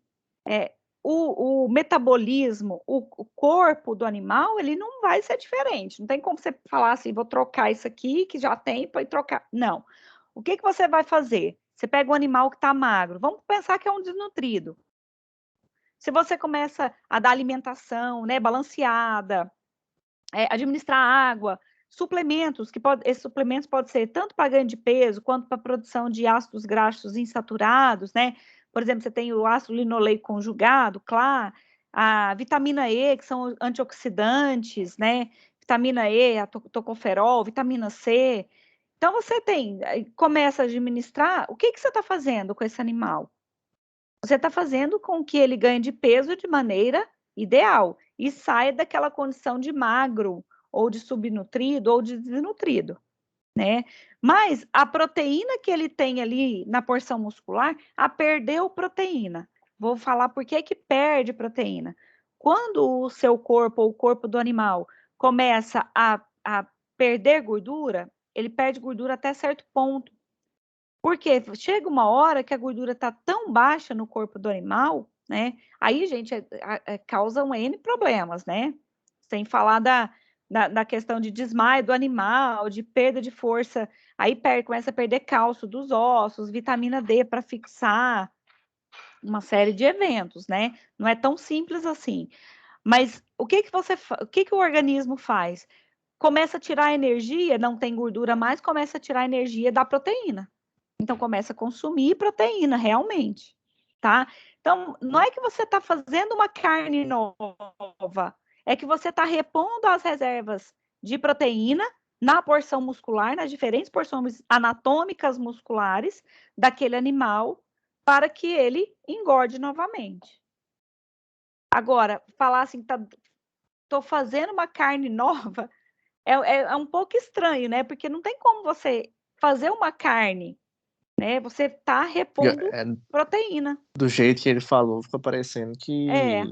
o metabolismo, o corpo do animal, ele não vai ser diferente. Não tem como você falar assim, vou trocar isso aqui, que já tem, para trocar. Não. O que você vai fazer? Você pega um animal que está magro, vamos pensar que é um desnutrido. Se você começa a dar alimentação, né, balanceada, administrar água, suplementos, esses suplementos podem ser tanto para ganho de peso, quanto para produção de ácidos graxos insaturados, né? Por exemplo, você tem o ácido linoleico conjugado, claro, a vitamina E, que são antioxidantes, né? Vitamina E, a tocoferol, vitamina C. Então, você começa a administrar, o que você está fazendo com esse animal? Você está fazendo com que ele ganhe de peso de maneira ideal e saia daquela condição de magro, ou de subnutrido, ou de desnutrido, né? Mas a proteína que ele tem ali na porção muscular, perdeu proteína. Vou falar por que que perde proteína. Quando o seu corpo, ou o corpo do animal, começa a perder gordura, ele perde gordura até certo ponto. Porque chega uma hora que a gordura está tão baixa no corpo do animal, né? Aí, gente, causa N problemas, né? Sem falar da questão de desmaio do animal, de perda de força. Aí começa a perder cálcio dos ossos, vitamina D para fixar, uma série de eventos, né? Não é tão simples assim. Mas o que que o organismo faz? Começa a tirar energia, não tem gordura mais, começa a tirar energia da proteína. Então, começa a consumir proteína, realmente, tá? Então, não é que você está fazendo uma carne nova, é que você está repondo as reservas de proteína na porção muscular, nas diferentes porções anatômicas musculares daquele animal, para que ele engorde novamente. Agora, falar assim, tô fazendo uma carne nova, é um pouco estranho, né? Porque não tem como você fazer uma carne, né? Você tá repondo proteína. Do jeito que ele falou, fica parecendo que É.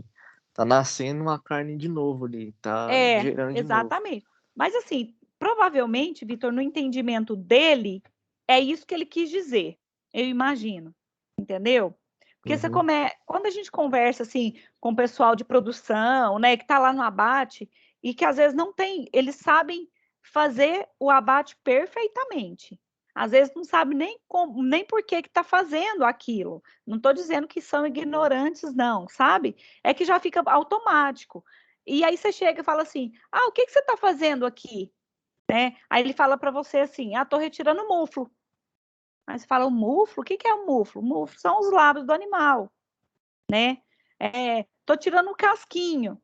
tá nascendo uma carne de novo ali, tá gerando de novo. Exatamente. Mas assim, provavelmente, Vitor, no entendimento dele, é isso que ele quis dizer. Eu imagino. Entendeu? Porque quando a gente conversa assim com o pessoal de produção, né, que tá lá no abate e que às vezes não tem, eles sabem fazer o abate perfeitamente. Às vezes não sabe nem por que está fazendo aquilo. Não estou dizendo que são ignorantes, não, sabe? É que já fica automático. E aí você chega e fala assim: o que você está fazendo aqui? Né? Aí ele fala para você assim: estou retirando o muflo. Aí você fala: o muflo? O que é o muflo? O muflo são os lábios do animal, né? Estou tirando o casquinho,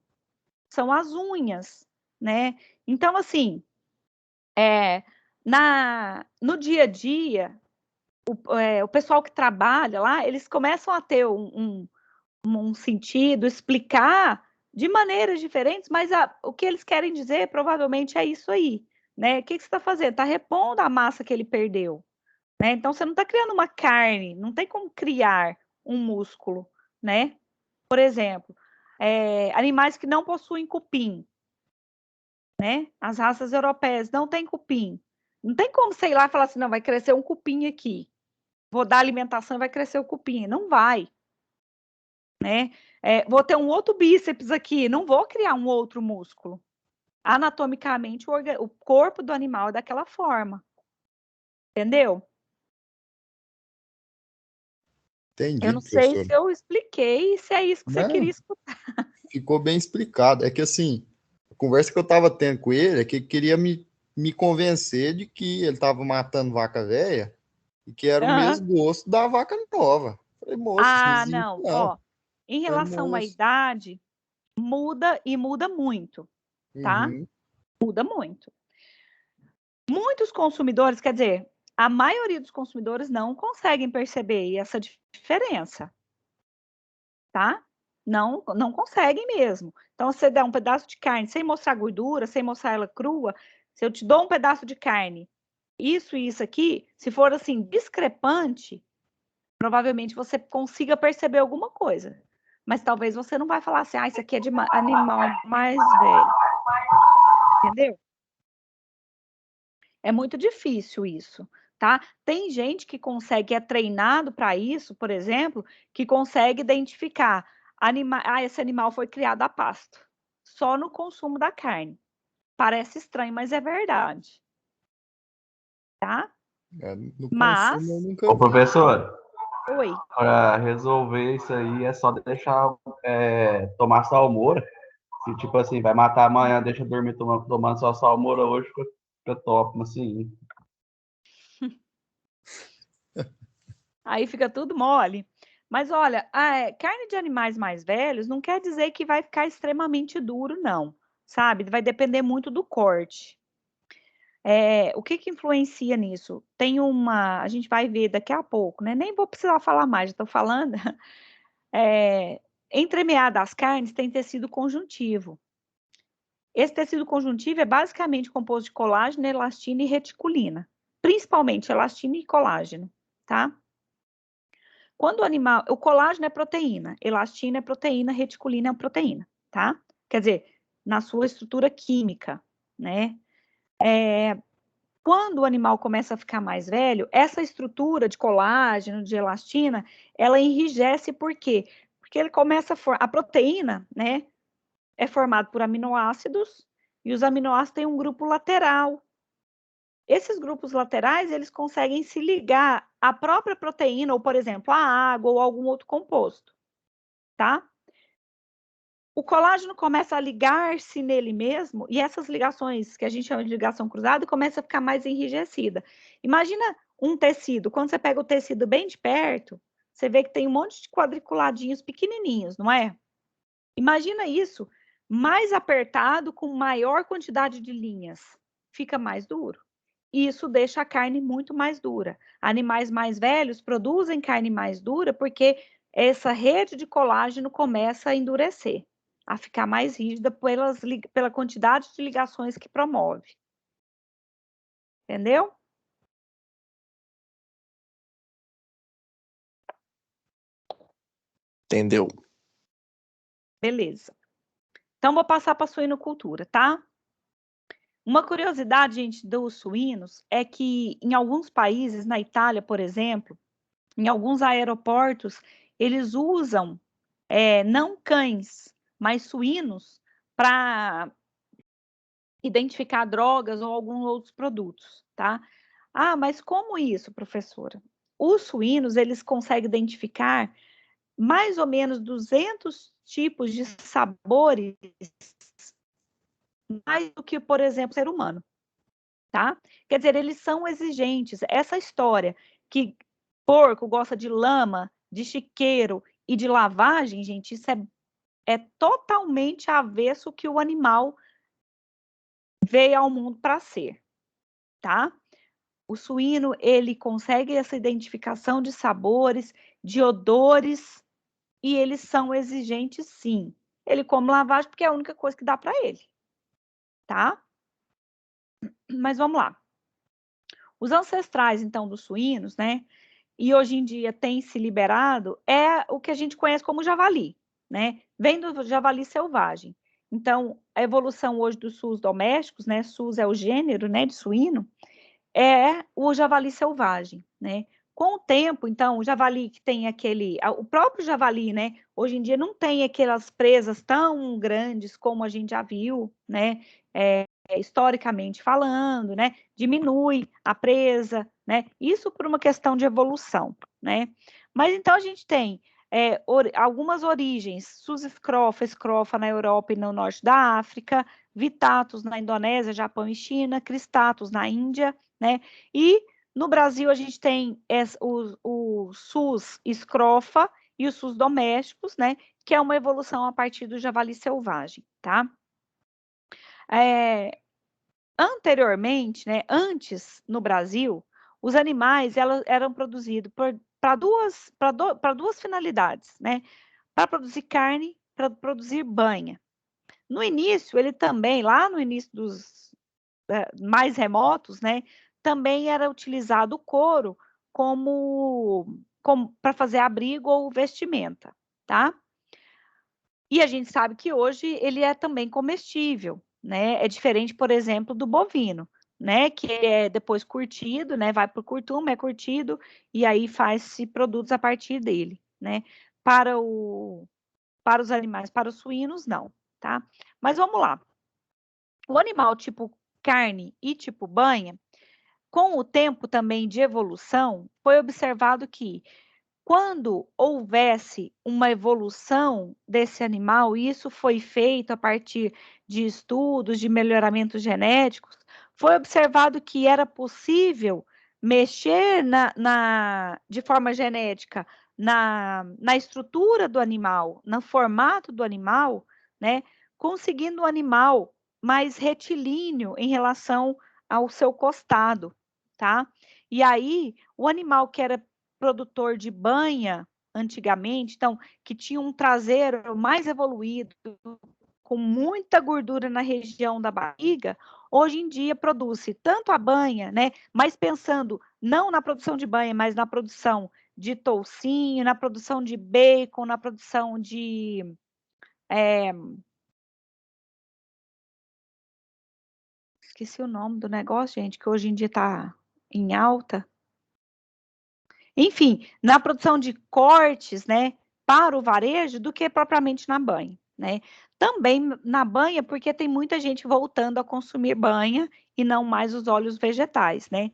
são as unhas, né? Então, assim, no dia a dia, o pessoal que trabalha lá, eles começam a ter um sentido, explicar de maneiras diferentes, mas o que eles querem dizer provavelmente é isso aí, né? O que você está fazendo? Está repondo a massa que ele perdeu, né? Então você não está criando uma carne, não tem como criar um músculo, né? Por exemplo, animais que não possuem cupim, né? As raças europeias não têm cupim. Não tem como, sei lá, falar assim, não, vai crescer um cupim aqui. Vou dar alimentação e vai crescer o cupim. Não vai. Né? Vou ter um outro bíceps aqui. Não vou criar um outro músculo. Anatomicamente, o corpo do animal é daquela forma. Entendeu? Entendi, eu não sei professora. se eu expliquei, se é isso que você queria escutar. Ficou bem explicado. É que assim, a conversa que eu estava tendo com ele é que ele queria me convencer de que ele estava matando vaca velha e que era o mesmo gosto da vaca nova. Falei, moço, Não. não. Ó, em relação à idade, muda e muda muito, tá? Muda muito. Muitos consumidores, quer dizer, a maioria dos consumidores não conseguem perceber essa diferença, tá? Não conseguem mesmo. Então, você dá um pedaço de carne sem mostrar gordura, sem mostrar ela crua, se eu te dou um pedaço de carne, isso e isso aqui, se for assim, discrepante, provavelmente você consiga perceber alguma coisa. Mas talvez você não vai falar assim, isso aqui é de animal mais velho. Entendeu? É muito difícil isso, tá? Tem gente que consegue, é treinado para isso, por exemplo, que consegue identificar esse animal foi criado a pasto, só no consumo da carne. Parece estranho, mas é verdade. Tá? Mas... Ô, professor. Oi. Para resolver isso aí é só deixar tomar salmoura. Se tipo assim, vai matar amanhã, deixa dormir tomando só salmoura hoje, fica top, assim. Aí fica tudo mole. Mas olha, carne de animais mais velhos não quer dizer que vai ficar extremamente duro, não. Sabe? Vai depender muito do corte. O que influencia nisso? A gente vai ver daqui a pouco, né? Nem vou precisar falar mais, já estou falando. Entremeado das carnes tem tecido conjuntivo. Esse tecido conjuntivo é basicamente composto de colágeno, elastina e reticulina. principalmente elastina e colágeno, tá? Quando o colágeno é proteína, elastina é proteína, reticulina é proteína, tá? Quer dizer, na sua estrutura química, né? Quando o animal começa a ficar mais velho, essa estrutura de colágeno, de elastina, ela enrijece por quê? Porque ele começa a proteína, né? É formada por aminoácidos, e os aminoácidos têm um grupo lateral. Esses grupos laterais, eles conseguem se ligar à própria proteína, ou, por exemplo, à água ou algum outro composto, tá? O colágeno começa a ligar-se nele mesmo, e essas ligações, que a gente chama de ligação cruzada, começa a ficar mais enrijecida. Imagina um tecido, quando você pega o tecido bem de perto, você vê que tem um monte de quadriculadinhos pequenininhos, não é? Imagina isso mais apertado, com maior quantidade de linhas. Fica mais duro. Isso deixa a carne muito mais dura. Animais mais velhos produzem carne mais dura porque essa rede de colágeno começa a endurecer, a ficar mais rígida pela quantidade de ligações que promove. Entendeu? Entendeu? Beleza. Então, vou passar para a suinocultura, tá? Uma curiosidade, gente, dos suínos é que em alguns países, na Itália, por exemplo, em alguns aeroportos, eles usam não cães, mas suínos para identificar drogas ou alguns outros produtos, tá? Ah, mas como isso, professora? Os suínos, eles conseguem identificar mais ou menos 200 tipos de sabores, mais do que, por exemplo, ser humano, tá? Quer dizer, eles são exigentes. Essa história que porco gosta de lama, de chiqueiro e de lavagem, gente, isso é totalmente avesso que o animal veio ao mundo para ser, tá? O suíno, ele consegue essa identificação de sabores, de odores, e eles são exigentes, sim. Ele come lavagem porque é a única coisa que dá para ele, tá? Mas vamos lá. Os ancestrais, então, dos suínos, né? E hoje em dia tem se liberado, é o que a gente conhece como javali, né? Vem do javali selvagem. Então, a evolução hoje dos sus domésticos, né? Sus é o gênero, né, de suíno, é o javali selvagem, né? Com o tempo, então, o javali que tem o próprio javali, né? Hoje em dia não tem aquelas presas tão grandes como a gente já viu, né? Historicamente falando, né? Diminui a presa, né? Isso por uma questão de evolução, né? Mas então a gente tem algumas origens, sus escrofa na Europa e no norte da África, vittatus na Indonésia, Japão e China, cristatus na Índia, né? E no Brasil a gente tem o sus escrofa e os sus domésticos, né? Que é uma evolução a partir do javali selvagem, tá? Anteriormente, né, antes no Brasil, os animais eram produzidos para duas finalidades, né? Para produzir carne, para produzir banha. No início, ele também, lá no início dos mais remotos, né, também era utilizado o couro como para fazer abrigo ou vestimenta, tá? E a gente sabe que hoje ele é também comestível, né? É diferente, por exemplo, do bovino, né? Que é depois curtido, né? Vai para o curtume, é curtido, e aí faz-se produtos a partir dele, né? Para os animais, para os suínos, não, tá? Mas vamos lá. O animal tipo carne e tipo banha, com o tempo também de evolução, foi observado que quando houvesse uma evolução desse animal, e isso foi feito a partir de estudos de melhoramentos genéticos, foi observado que era possível mexer de forma genética na estrutura do animal, no formato do animal, né, conseguindo um animal mais retilíneo em relação ao seu costado, tá? E aí, o animal que era produtor de banha antigamente, então, que tinha um traseiro mais evoluído, com muita gordura na região da barriga, hoje em dia produz-se tanto a banha, né? Mas pensando não na produção de banha, mas na produção de toucinho, na produção de bacon, na produção de esqueci o nome do negócio, gente, que hoje em dia está em alta. Enfim, na produção de cortes, né, para o varejo, do que propriamente na banha, né? Também na banha, porque tem muita gente voltando a consumir banha e não mais os óleos vegetais, né,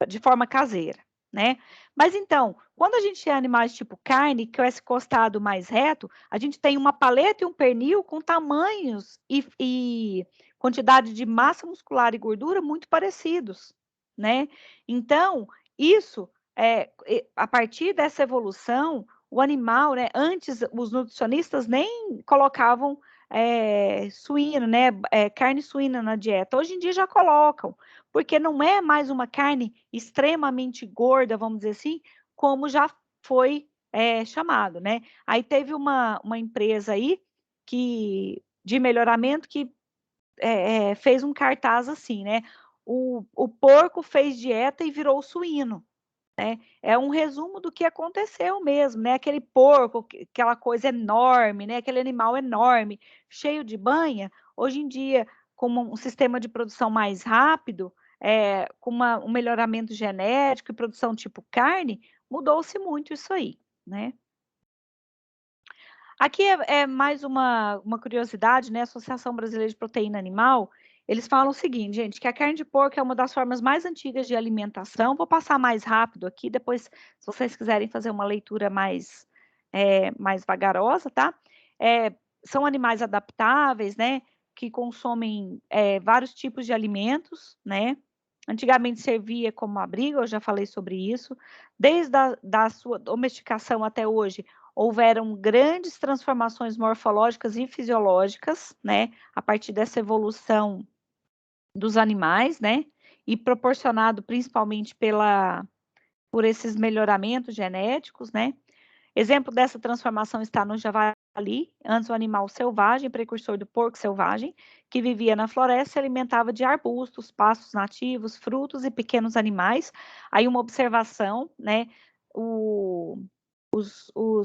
de forma caseira, né? Mas então, quando a gente tem animais tipo carne, que é esse costado mais reto, a gente tem uma paleta e um pernil com tamanhos e quantidade de massa muscular e gordura muito parecidos, né? Então, isso, a partir dessa evolução, o animal, né? Antes, os nutricionistas nem colocavam suíno, né? Carne suína na dieta. Hoje em dia já colocam, porque não é mais uma carne extremamente gorda, vamos dizer assim, como já foi chamado, né? Aí teve uma empresa aí de melhoramento que fez um cartaz assim, né? O porco fez dieta e virou suíno, né? É um resumo do que aconteceu mesmo, né? Aquele porco, aquela coisa enorme, né? Aquele animal enorme, cheio de banha, hoje em dia, com um sistema de produção mais rápido, com um melhoramento genético e produção tipo carne, mudou-se muito isso aí, né? Aqui é mais uma curiosidade, né? A Associação Brasileira de Proteína Animal, eles falam o seguinte, gente, que a carne de porco é uma das formas mais antigas de alimentação. Vou passar mais rápido aqui, depois, se vocês quiserem fazer uma leitura mais vagarosa, tá? São animais adaptáveis, né? Que consomem vários tipos de alimentos, né? Antigamente servia como abrigo, eu já falei sobre isso. Desde a sua domesticação até hoje, houveram grandes transformações morfológicas e fisiológicas, né, a partir dessa evolução dos animais, né, e proporcionado principalmente por esses melhoramentos genéticos, né. Exemplo dessa transformação está no javali, antes o animal selvagem, precursor do porco selvagem, que vivia na floresta e se alimentava de arbustos, pastos nativos, frutos e pequenos animais. Aí uma observação, né, os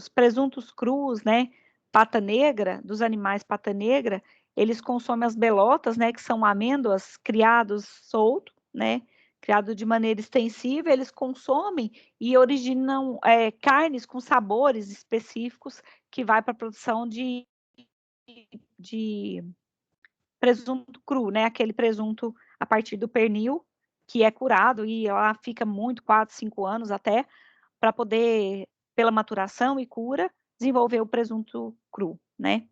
presuntos crus, né, pata negra, dos animais pata negra, eles consomem as belotas, né, que são amêndoas criados solto, né, criado de maneira extensiva, eles consomem e originam carnes com sabores específicos que vai para a produção de presunto cru, né, aquele presunto a partir do pernil, que é curado e ela fica muito, 4, 5 anos até, para poder, pela maturação e cura, desenvolver o presunto cru, né?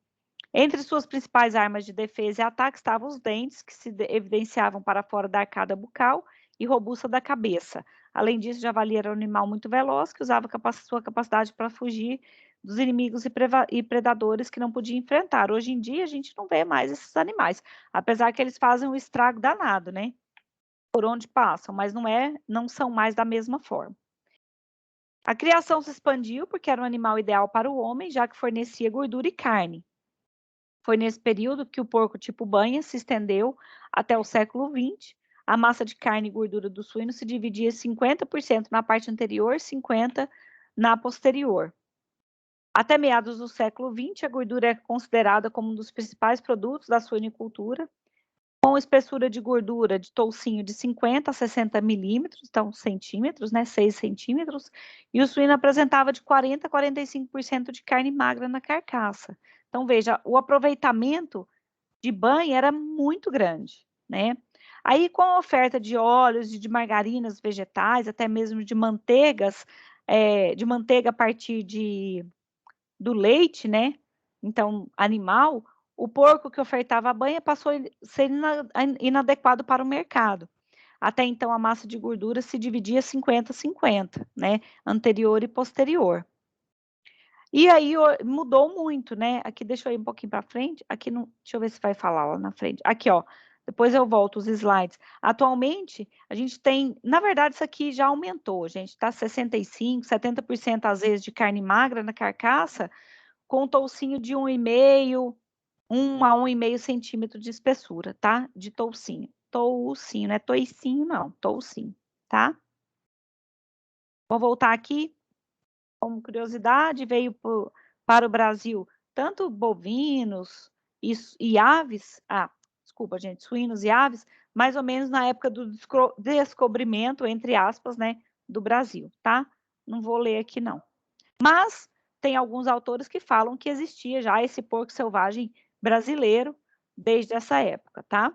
Entre suas principais armas de defesa e ataque estavam os dentes, que se evidenciavam para fora da arcada bucal e robusta da cabeça. Além disso, o javali era um animal muito veloz, que usava sua capacidade para fugir dos inimigos e predadores que não podia enfrentar. Hoje em dia, a gente não vê mais esses animais, apesar que eles fazem um estrago danado, né? Por onde passam, mas não são mais da mesma forma. A criação se expandiu porque era um animal ideal para o homem, já que fornecia gordura e carne. Foi nesse período que o porco tipo banha se estendeu até o século XX. A massa de carne e gordura do suíno se dividia 50% na parte anterior e 50% na posterior. Até meados do século XX, a gordura é considerada como um dos principais produtos da suinicultura, com espessura de gordura de toucinho de 50 a 60 milímetros, então centímetros, né, 6 centímetros, e o suíno apresentava de 40 a 45% de carne magra na carcaça. Então, veja, o aproveitamento de banha era muito grande, né? Aí, com a oferta de óleos e de margarinas vegetais, até mesmo de manteigas, de manteiga a partir do leite, né? Então, animal, o porco que ofertava a banha passou a ser inadequado para o mercado. Até então, a massa de gordura se dividia 50-50, né? Anterior e posterior. E aí mudou muito, né? Aqui, deixa eu ir um pouquinho para frente. Aqui, deixa eu ver se vai falar lá na frente. Aqui, ó. Depois eu volto os slides. Atualmente, a gente tem... Na verdade, isso aqui já aumentou, gente. Tá 65%, 70% às vezes de carne magra na carcaça, com toucinho de 1,5, 1 a 1,5 centímetro de espessura, tá? De toucinho. Toucinho, não é toicinho, não. Toucinho, tá? Vou voltar aqui. Como curiosidade, veio para o Brasil tanto bovinos e aves, desculpa, gente, suínos e aves, mais ou menos na época do descobrimento, entre aspas, né, do Brasil, tá? Não vou ler aqui, não. Mas tem alguns autores que falam que existia já esse porco selvagem brasileiro desde essa época, tá?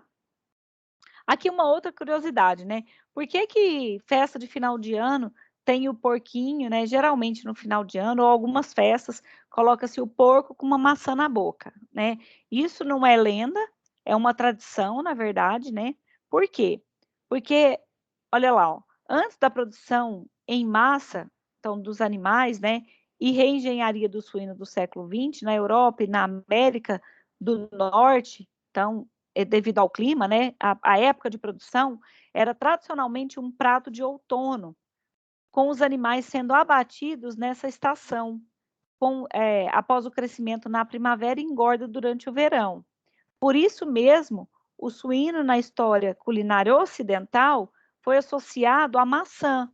Aqui uma outra curiosidade, né? Por que festa de final de ano tem o porquinho, né? Geralmente no final de ano, ou algumas festas, coloca-se o porco com uma maçã na boca, né? Isso não é lenda, é uma tradição, na verdade, né? Por quê? Porque, olha lá, ó, antes da produção em massa, então, dos animais, né? E reengenharia do suíno do século XX, na Europa e na América do Norte, então, devido ao clima, né? A época de produção era tradicionalmente um prato de outono, com os animais sendo abatidos nessa estação, após o crescimento na primavera e engorda durante o verão. Por isso mesmo, o suíno na história culinária ocidental foi associado à maçã.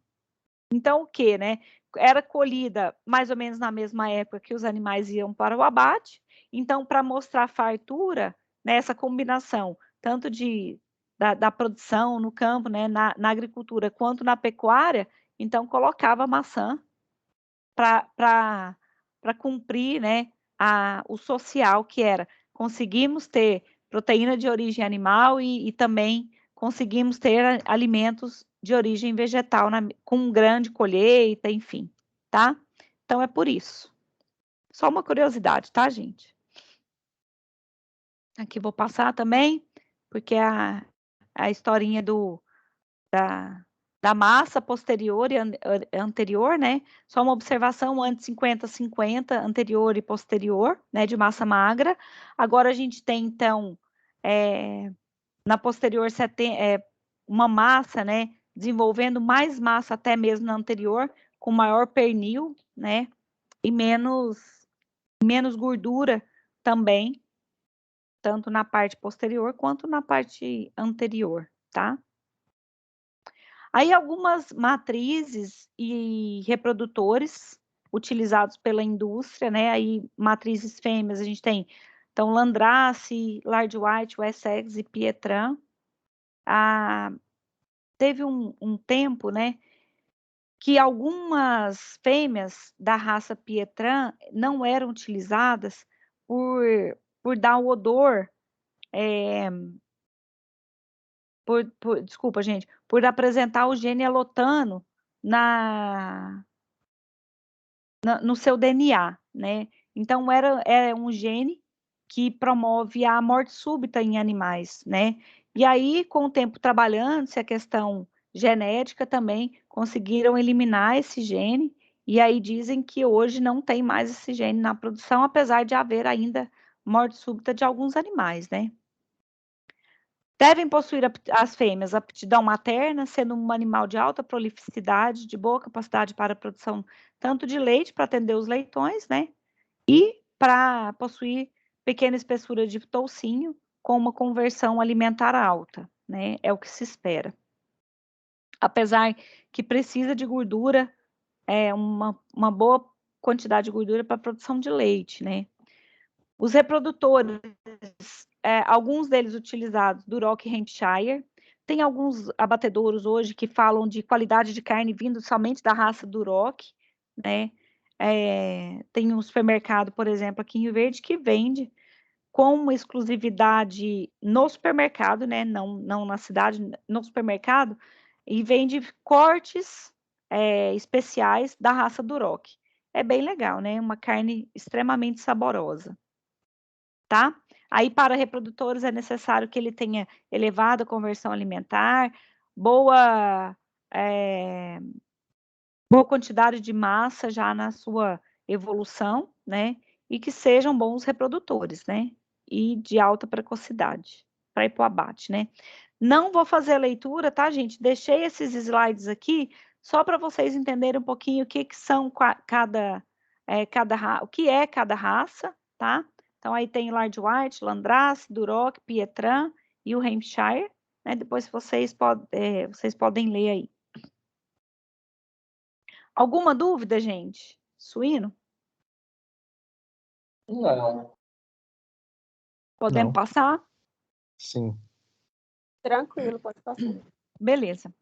Então, o que, né? Era colhida mais ou menos na mesma época que os animais iam para o abate. Então, para mostrar a fartura, né, essa combinação, tanto da produção no campo, né, na agricultura, quanto na pecuária, então colocava a maçã para cumprir, né, o social, que era conseguimos ter proteína de origem animal e também conseguimos ter alimentos de origem vegetal com grande colheita, enfim, tá? Então é por isso. Só uma curiosidade, tá, gente? Aqui vou passar também, porque a historinha da massa posterior e anterior, né? Só uma observação antes 50-50, anterior e posterior, né? De massa magra. Agora a gente tem, então, na posterior, uma massa, né? Desenvolvendo mais massa até mesmo na anterior, com maior pernil, né? E menos gordura também, tanto na parte posterior quanto na parte anterior, tá? Aí algumas matrizes e reprodutores utilizados pela indústria, né? Aí matrizes fêmeas a gente tem, então, Landrace, Large White, Wessex e Pietran. Teve um tempo, né, que algumas fêmeas da raça Pietran não eram utilizadas por dar o odor, desculpa, gente, por apresentar o gene elotano no seu DNA, né? Então, era um gene que promove a morte súbita em animais, né? E aí, com o tempo trabalhando-se a questão genética também, conseguiram eliminar esse gene, e aí dizem que hoje não tem mais esse gene na produção, apesar de haver ainda morte súbita de alguns animais, né? Devem possuir as fêmeas aptidão materna, sendo um animal de alta prolificidade, de boa capacidade para a produção tanto de leite, para atender os leitões, né? E para possuir pequena espessura de toucinho, com uma conversão alimentar alta, né? É o que se espera. Apesar que precisa de gordura, uma boa quantidade de gordura para a produção de leite, né? Os reprodutores, alguns deles utilizados, Duroc e Hampshire. Tem alguns abatedouros hoje que falam de qualidade de carne vindo somente da raça Duroc, né? Tem um supermercado, por exemplo, aqui em Rio Verde, que vende com uma exclusividade no supermercado, né? Não na cidade, no supermercado, e vende cortes especiais da raça Duroc. É bem legal, né? Uma carne extremamente saborosa. Tá? Aí, para reprodutores, é necessário que ele tenha elevada conversão alimentar, boa quantidade de massa já na sua evolução, né? E que sejam bons reprodutores, né? E de alta precocidade, para ir para o abate, né? Não vou fazer a leitura, tá, gente? Deixei esses slides aqui só para vocês entenderem um pouquinho o que são cada o que é cada raça, tá? Então, aí tem Large White, Landrace, Duroc, Pietran e o Hampshire, né? Depois vocês podem ler aí. Alguma dúvida, gente? Suíno? Não. Podemos Não. passar? Sim. Tranquilo, pode passar. Beleza.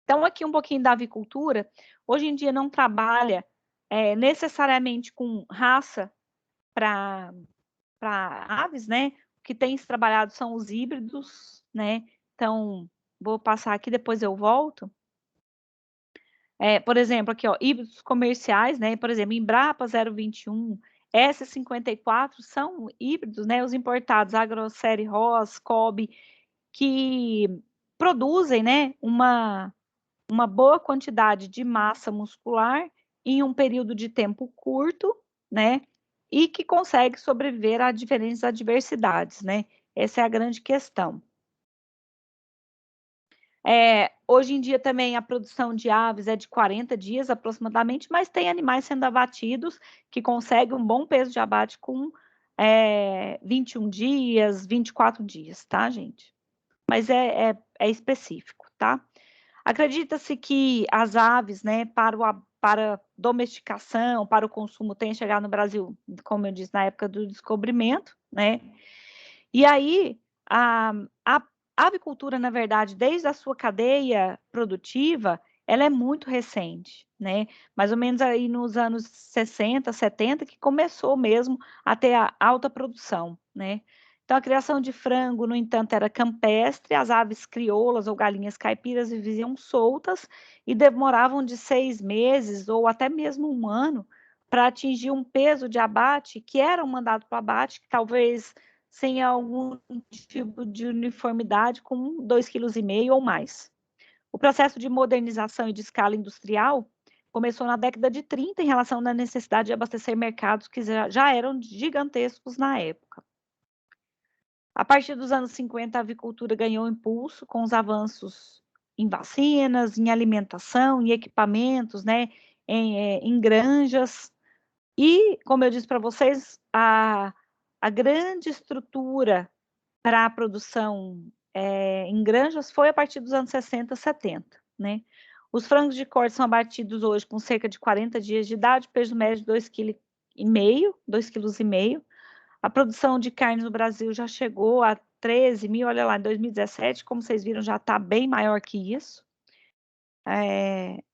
Então, aqui um pouquinho da avicultura. Hoje em dia não trabalha necessariamente com raça para aves, né? O que tem se trabalhado são os híbridos, né? Então, vou passar aqui, depois eu volto. Por exemplo, aqui, ó, híbridos comerciais, né? Por exemplo, Embrapa 021, S54 são híbridos, né? Os importados, Agrocere, Ross, Cobb, que produzem, né? Uma boa quantidade de massa muscular em um período de tempo curto, né? E que consegue sobreviver a diferentes adversidades, né? Essa é a grande questão. Hoje em dia também a produção de aves é de 40 dias aproximadamente, mas tem animais sendo abatidos que conseguem um bom peso de abate com 21 dias, 24 dias, tá, gente? Mas é específico, tá? Acredita-se que as aves, né, para domesticação, para o consumo, tenham chegado no Brasil, como eu disse, na época do descobrimento, né? E aí, a avicultura, na verdade, desde a sua cadeia produtiva, ela é muito recente, né? Mais ou menos aí nos anos 60, 70, que começou mesmo a ter a alta produção, né? Então, a criação de frango, no entanto, era campestre, as aves crioulas ou galinhas caipiras viviam soltas e demoravam de 6 meses ou até mesmo um ano para atingir um peso de abate que era um mandado para abate, que talvez sem algum tipo de uniformidade, com 2,5 kg ou mais. O processo de modernização e de escala industrial começou na década de 30 em relação à necessidade de abastecer mercados que já eram gigantescos na época. A partir dos anos 50, a avicultura ganhou impulso com os avanços em vacinas, em alimentação, em equipamentos, né, em granjas. E, como eu disse para vocês, a grande estrutura para a produção em granjas foi a partir dos anos 60, 70, né? Os frangos de corte são abatidos hoje com cerca de 40 dias de idade, peso médio de 2,5 kg, 2,5 kg. A produção de carne no Brasil já chegou a 13 mil, olha lá, em 2017, como vocês viram, já está bem maior que isso.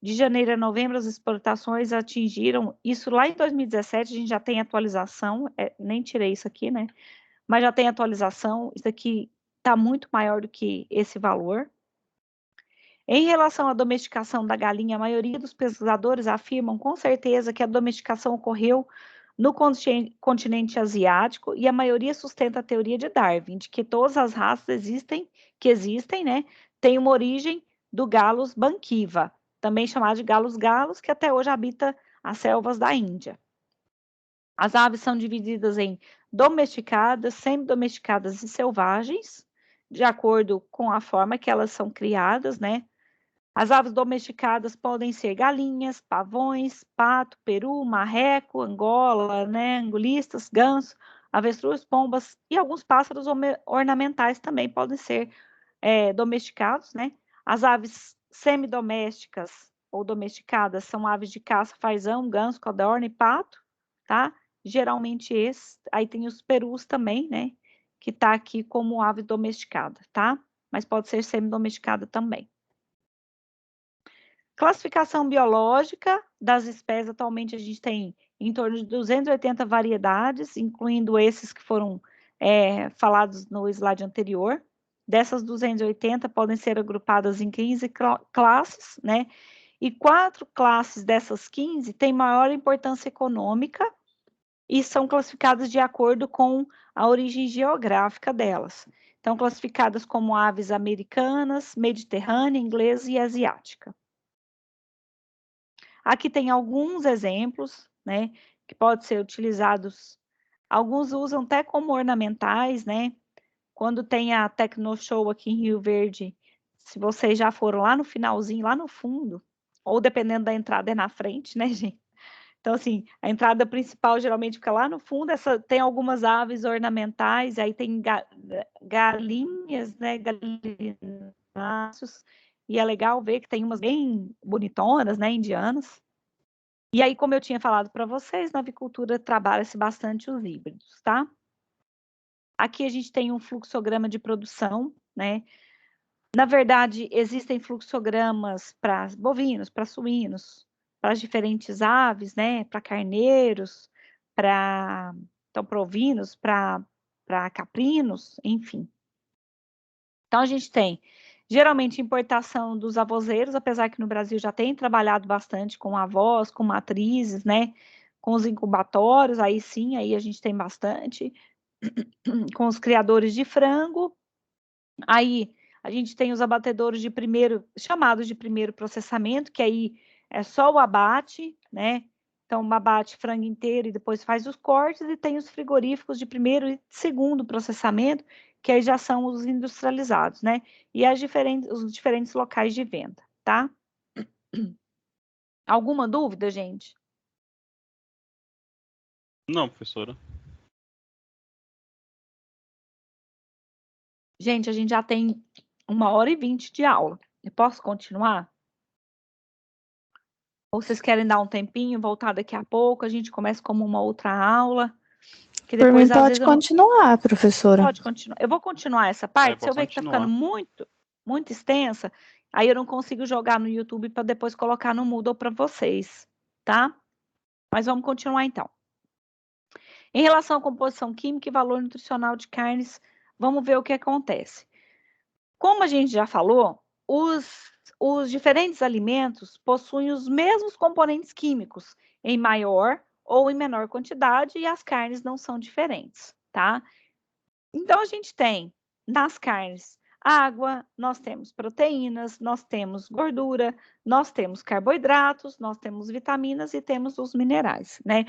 De janeiro a novembro, as exportações atingiram, isso lá em 2017, a gente já tem atualização, nem tirei isso aqui, né? Mas já tem atualização, isso aqui está muito maior do que esse valor. Em relação à domesticação da galinha, a maioria dos pesquisadores afirmam com certeza que a domesticação ocorreu no continente asiático e a maioria sustenta a teoria de Darwin, de que todas as raças que existem, né, têm uma origem do Gallus banquiva, também chamado de Gallus gallus, que até hoje habita as selvas da Índia. As aves são divididas em domesticadas, semi-domesticadas e selvagens, de acordo com a forma que elas são criadas, né? As aves domesticadas podem ser galinhas, pavões, pato, peru, marreco, angola, né? Angolistas, ganso, avestruz, pombas e alguns pássaros ornamentais também podem ser domesticados, né? As aves semidomésticas ou domesticadas são aves de caça, fazão, ganso, codorna e pato, tá? Geralmente esses, aí tem os perus também, né? Que tá aqui como ave domesticada, tá? Mas pode ser semi-domesticada também. Classificação biológica das espécies, atualmente a gente tem em torno de 280 variedades, incluindo esses que foram falados no slide anterior. Dessas 280 podem ser agrupadas em 15 classes, né? E 4 classes dessas 15 têm maior importância econômica e são classificadas de acordo com a origem geográfica delas. Então, classificadas como aves americanas, mediterrânea, inglesa e asiática. Aqui tem alguns exemplos, né, que podem ser utilizados. Alguns usam até como ornamentais, né? Quando tem a Tecnoshow aqui em Rio Verde, se vocês já foram lá no finalzinho, lá no fundo, ou dependendo da entrada é na frente, né, gente? Então, assim, a entrada principal geralmente fica lá no fundo, tem algumas aves ornamentais, aí tem galinhas, né, galináceos, e é legal ver que tem umas bem bonitonas, né, indianas. E aí, como eu tinha falado para vocês, na avicultura trabalha-se bastante os híbridos, tá? Aqui a gente tem um fluxograma de produção, né? Na verdade, existem fluxogramas para bovinos, para suínos, para as diferentes aves, né? Para carneiros, para ovinos, para caprinos, enfim. Então, a gente tem, geralmente, importação dos avozeiros, apesar que no Brasil já tem trabalhado bastante com avós, com matrizes, né? Com os incubatórios, aí sim, aí a gente tem bastante. Com os criadores de frango. Aí a gente tem os abatedouros de primeiro, chamados de primeiro processamento, que aí é só o abate, né? Então, abate frango inteiro e depois faz os cortes, e tem os frigoríficos de primeiro e segundo processamento, que aí já são os industrializados, né? E os diferentes locais de venda, tá? Alguma dúvida, gente? Não, professora. Gente, a gente já tem 1h20 de aula. Eu posso continuar? Ou vocês querem dar um tempinho, voltar daqui a pouco, a gente começa como uma outra aula? Que Por depois, mim, às pode vezes, continuar, professora. Pode continuar. Eu vou continuar essa parte. Se eu pode ver que tá continuar. ficando muito extensa, aí eu não consigo jogar no YouTube para depois colocar no Moodle para vocês, tá? Mas vamos continuar então. Em relação à composição química e valor nutricional de carnes, vamos ver o que acontece. Como a gente já falou, os diferentes alimentos possuem os mesmos componentes químicos, em maior ou em menor quantidade, e as carnes não são diferentes, tá? Então, a gente tem nas carnes água, nós temos proteínas, nós temos gordura, nós temos carboidratos, nós temos vitaminas e temos os minerais, né?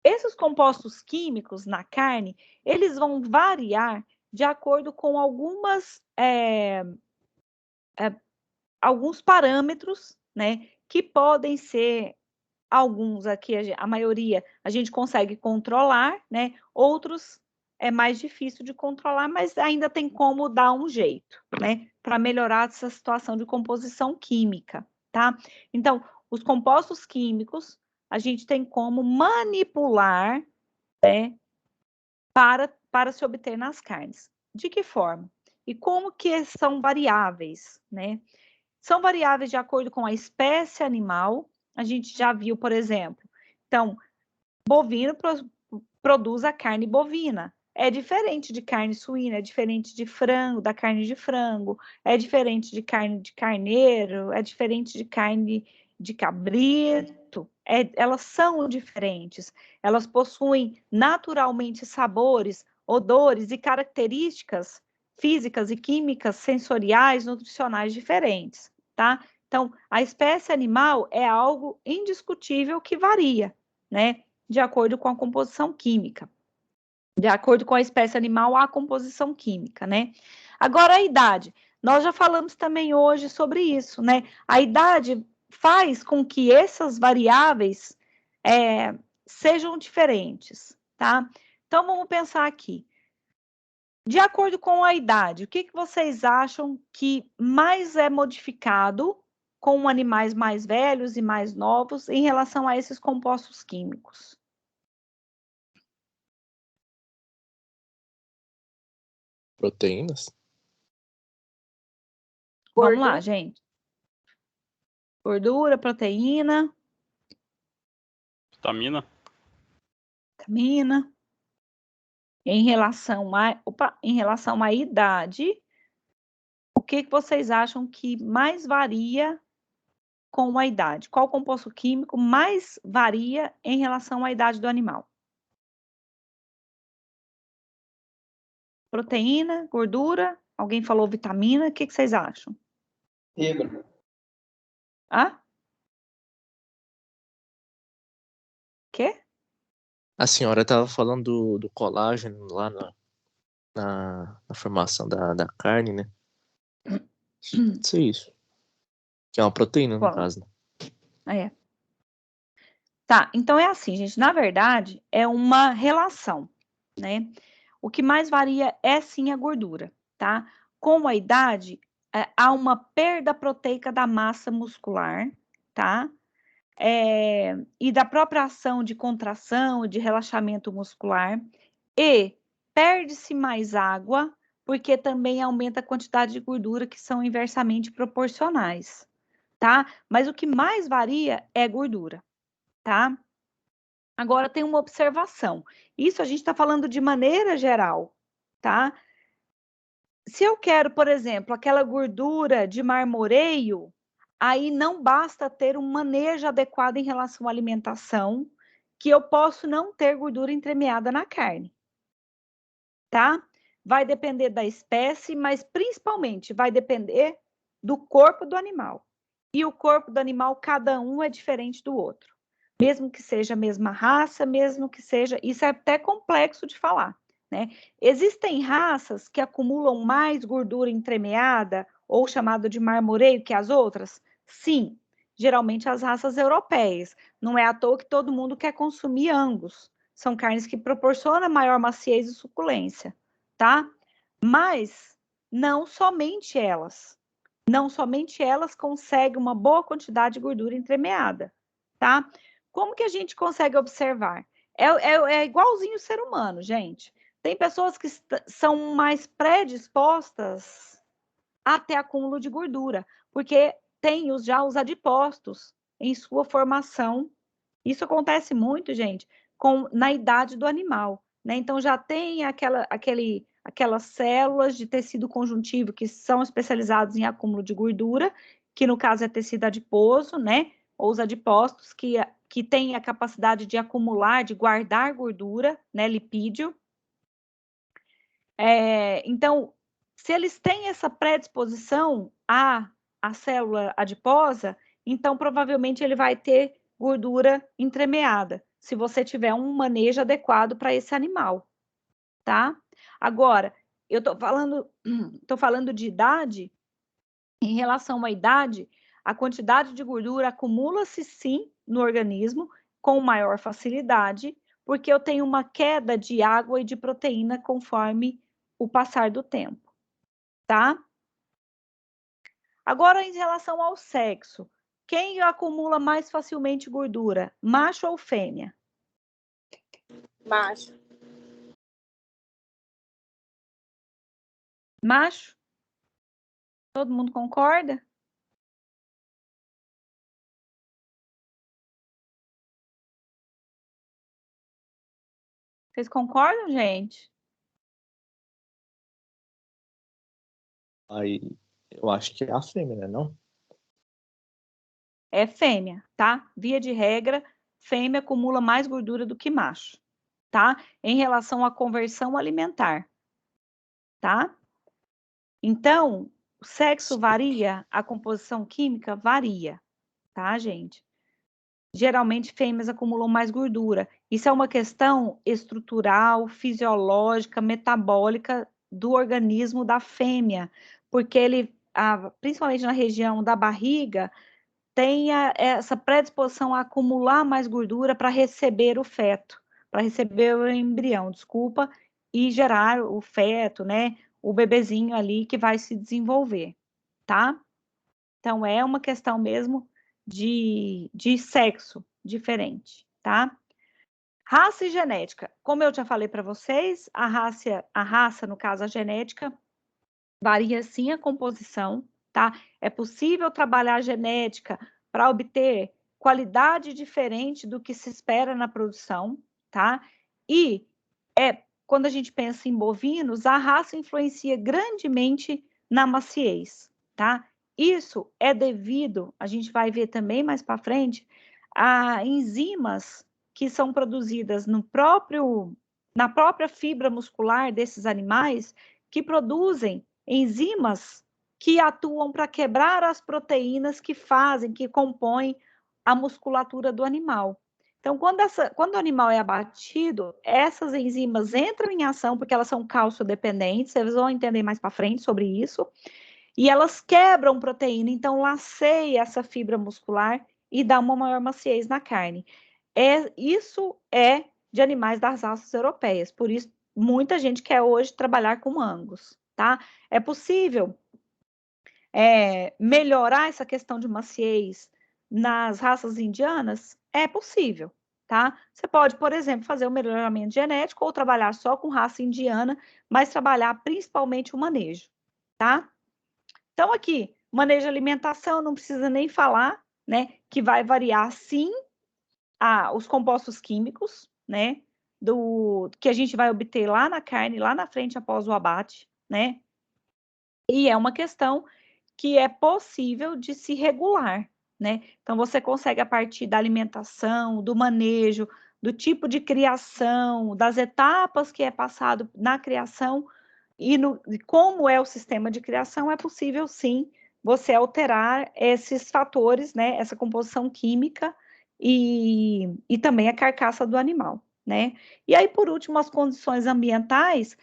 Esses compostos químicos na carne, eles vão variar de acordo com alguns parâmetros, né? Que podem ser alguns aqui, a maioria a gente consegue controlar, né? Outros é mais difícil de controlar, mas ainda tem como dar um jeito, né? Para melhorar essa situação de composição química, tá? Então, os compostos químicos, a gente tem como manipular, né? Para se obter nas carnes. De que forma? E como que são variáveis, né? São variáveis de acordo com a espécie animal. A gente já viu, por exemplo, então, bovino produz a carne bovina. É diferente de carne suína, é diferente de frango, da carne de frango, é diferente de carne de carneiro, é diferente de carne de cabrito. Elas são diferentes. Elas possuem naturalmente sabores, odores e características físicas e químicas, sensoriais, nutricionais diferentes, tá? Então, a espécie animal é algo indiscutível que varia, né? De acordo com a composição química. De acordo com a espécie animal, a composição química, né? Agora, a idade. Nós já falamos também hoje sobre isso, né? A idade faz com que essas variáveis sejam diferentes, tá? Então, vamos pensar aqui. De acordo com a idade, o que vocês acham que mais é modificado com animais mais velhos e mais novos em relação a esses compostos químicos? Proteínas? Vamos lá, gente. Gordura, proteína. Vitamina. Vitamina. Em relação à idade, o que vocês acham que mais varia com a idade? Qual composto químico mais varia em relação à idade do animal? Proteína, gordura, alguém falou vitamina, o que vocês acham? Fibra. Hã? Quê? A senhora estava falando do colágeno lá na formação da carne, né? Isso é isso. Que é uma proteína, no caso, né? É. Tá, então é assim, gente, na verdade, é uma relação, né? O que mais varia é sim a gordura, tá? Com a idade, há uma perda proteica da massa muscular, tá? E da própria ação de contração, de relaxamento muscular, e perde-se mais água, porque também aumenta a quantidade de gordura, que são inversamente proporcionais, tá? Mas o que mais varia é gordura, tá? Agora tem uma observação. Isso a gente está falando de maneira geral, tá? Se eu quero, por exemplo, aquela gordura de marmoreio, aí não basta ter um manejo adequado em relação à alimentação, que eu posso não ter gordura entremeada na carne, tá? Vai depender da espécie, mas principalmente vai depender do corpo do animal. E o corpo do animal, cada um é diferente do outro. Mesmo que seja a mesma raça, mesmo que seja... Isso é até complexo de falar, né? Existem raças que acumulam mais gordura entremeada, ou chamado de marmoreio, que as outras? Sim, geralmente as raças europeias. Não é à toa que todo mundo quer consumir Angus. São carnes que proporcionam maior maciez e suculência, tá? Mas não somente elas. Não somente elas conseguem uma boa quantidade de gordura entremeada, tá? Como que a gente consegue observar? É igualzinho o ser humano, gente. Tem pessoas que são mais predispostas a ter acúmulo de gordura, porque tem já os adipócitos em sua formação. Isso acontece muito, gente, na idade do animal, né? Então já tem aquelas células de tecido conjuntivo que são especializadas em acúmulo de gordura, que no caso é tecido adiposo, né? Ou os adipócitos que têm a capacidade de acumular, de guardar gordura, né? Lipídio. Então, se eles têm essa predisposição à célula adiposa, então provavelmente ele vai ter gordura entremeada, se você tiver um manejo adequado para esse animal, tá? Agora, eu tô falando de idade. Em relação à idade, a quantidade de gordura acumula-se sim no organismo com maior facilidade, porque eu tenho uma queda de água e de proteína conforme o passar do tempo, tá? Agora, em relação ao sexo, quem acumula mais facilmente gordura, macho ou fêmea? Macho. Macho? Todo mundo concorda? Vocês concordam, gente? Aí eu acho que é a fêmea, né, não? É fêmea, tá? Via de regra, fêmea acumula mais gordura do que macho, tá? Em relação à conversão alimentar, tá? Então, o sexo varia, a composição química varia, tá, gente? Geralmente, fêmeas acumulam mais gordura. Isso é uma questão estrutural, fisiológica, metabólica do organismo da fêmea, porque ele, principalmente na região da barriga, tem essa predisposição a acumular mais gordura para receber o feto, para receber o embrião, desculpa, e gerar o feto, né? O bebezinho ali que vai se desenvolver, tá? Então, é uma questão mesmo de sexo diferente, tá? Raça e genética. Como eu já falei para vocês, a raça, no caso, a genética, varia sim a composição, tá? É possível trabalhar a genética para obter qualidade diferente do que se espera na produção, tá? E quando a gente pensa em bovinos, a raça influencia grandemente na maciez, tá? Isso é devido, a gente vai ver também mais para frente, a enzimas que são produzidas na própria fibra muscular desses animais, que produzem enzimas que atuam para quebrar as proteínas que compõem a musculatura do animal. Então, quando o animal é abatido, essas enzimas entram em ação, porque elas são calciodependentes, vocês vão entender mais para frente sobre isso, e elas quebram proteína, então laceia essa fibra muscular e dá uma maior maciez na carne. Isso é de animais das raças europeias, por isso muita gente quer hoje trabalhar com Angus, tá? É possível melhorar essa questão de maciez nas raças indianas? É possível, tá? Você pode, por exemplo, fazer o melhoramento genético ou trabalhar só com raça indiana, mas trabalhar principalmente o manejo, tá? Então, aqui, manejo de alimentação, não precisa nem falar, né? Que vai variar, sim, os compostos químicos, né? Que a gente vai obter lá na carne, lá na frente, após o abate, né? E é uma questão que é possível de se regular, né? Então, você consegue, a partir da alimentação, do manejo, do tipo de criação, das etapas que é passado na criação e como é o sistema de criação, é possível, sim, você alterar esses fatores, né? Essa composição química e também a carcaça do animal, né? E aí, por último, as condições ambientais.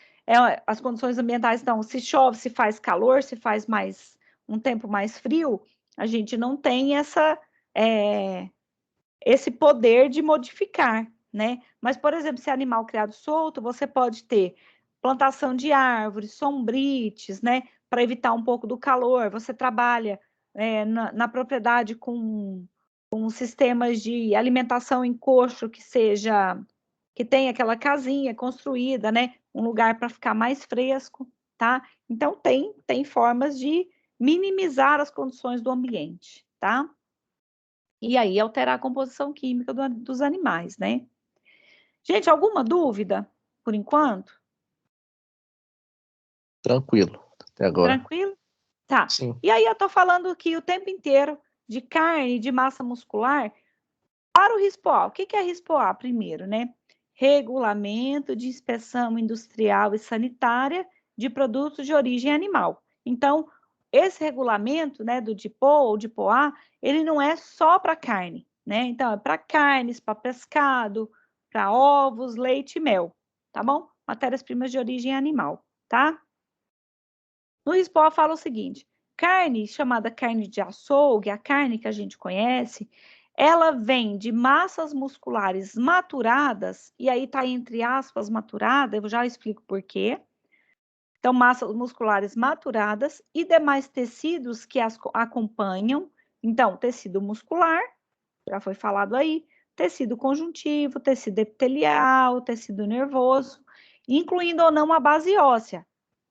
As condições ambientais, então, se chove, se faz calor, se faz um tempo mais frio, a gente não tem esse poder de modificar, né? Mas, por exemplo, se é animal criado solto, você pode ter plantação de árvores, sombrites, né? Para evitar um pouco do calor. Você trabalha na propriedade com sistemas de alimentação em coxo que tem aquela casinha construída, né? Um lugar para ficar mais fresco, tá? Então, tem formas de minimizar as condições do ambiente, tá? E aí, alterar a composição química dos animais, né? Gente, alguma dúvida, por enquanto? Tranquilo, até agora. Tranquilo? Tá. Sim. E aí, eu tô falando aqui o tempo inteiro de carne, de massa muscular, para o RISPOA. O que é RISPOA primeiro, né? Regulamento de Inspeção Industrial e Sanitária de Produtos de Origem Animal. Então, esse regulamento, né, do DIPO ou DIPOA, ele não é só para carne, né? Então, é para carnes, para pescado, para ovos, leite e mel, tá bom? Matérias-primas de origem animal, tá? No RISPOA fala o seguinte: carne chamada carne de açougue, a carne que a gente conhece, ela vem de massas musculares maturadas, e aí está entre aspas maturada, eu já explico por quê. Então, massas musculares maturadas e demais tecidos que as acompanham. Então, tecido muscular, já foi falado aí, tecido conjuntivo, tecido epitelial, tecido nervoso, incluindo ou não a base óssea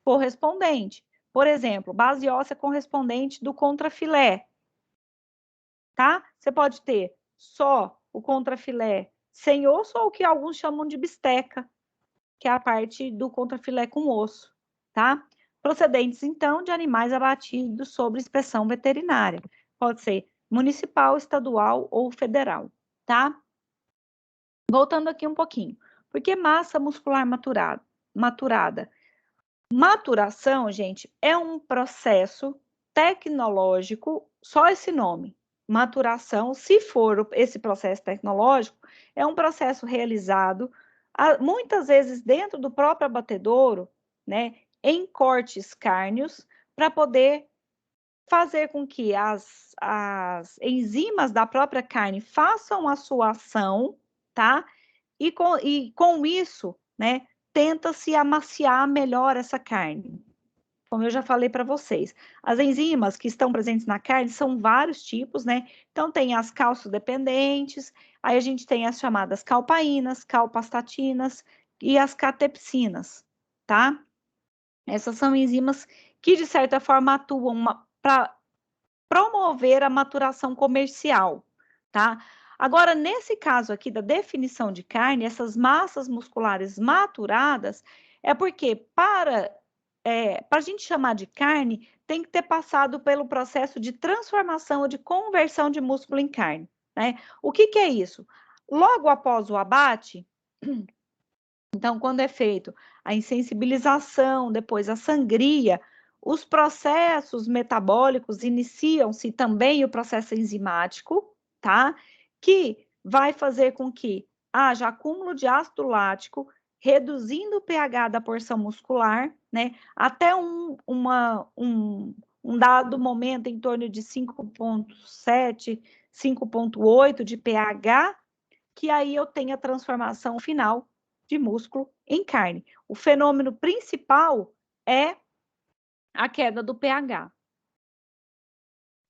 correspondente. Por exemplo, base óssea correspondente do contrafilé, tá? Você pode ter só o contrafilé sem osso ou o que alguns chamam de bisteca, que é a parte do contrafilé com osso, tá? Procedentes, então, de animais abatidos sob inspeção veterinária. Pode ser municipal, estadual ou federal, tá? Voltando aqui um pouquinho. Por que massa muscular maturada? Maturação, gente, é um processo tecnológico, só esse nome. Maturação, se for esse processo tecnológico, é um processo realizado muitas vezes dentro do próprio abatedouro, né, em cortes cárneos, para poder fazer com que as enzimas da própria carne façam a sua ação, tá? E com isso, né, tenta-se amaciar melhor essa carne. Como eu já falei para vocês, as enzimas que estão presentes na carne são vários tipos, né? Então, tem as calciodependentes, aí a gente tem as chamadas calpaínas, calpastatinas e as catepsinas, tá? Essas são enzimas que, de certa forma, atuam para promover a maturação comercial, tá? Agora, nesse caso aqui da definição de carne, essas massas musculares maturadas, é porque para a gente chamar de carne, tem que ter passado pelo processo de transformação ou de conversão de músculo em carne, né? O que é isso? Logo após o abate, então, quando é feito a insensibilização, depois a sangria, os processos metabólicos iniciam-se também o processo enzimático, tá? Que vai fazer com que haja acúmulo de ácido lático, reduzindo o pH da porção muscular, né? Até um dado momento em torno de 5,7, 5,8 de pH, que aí eu tenho a transformação final de músculo em carne. O fenômeno principal é a queda do pH.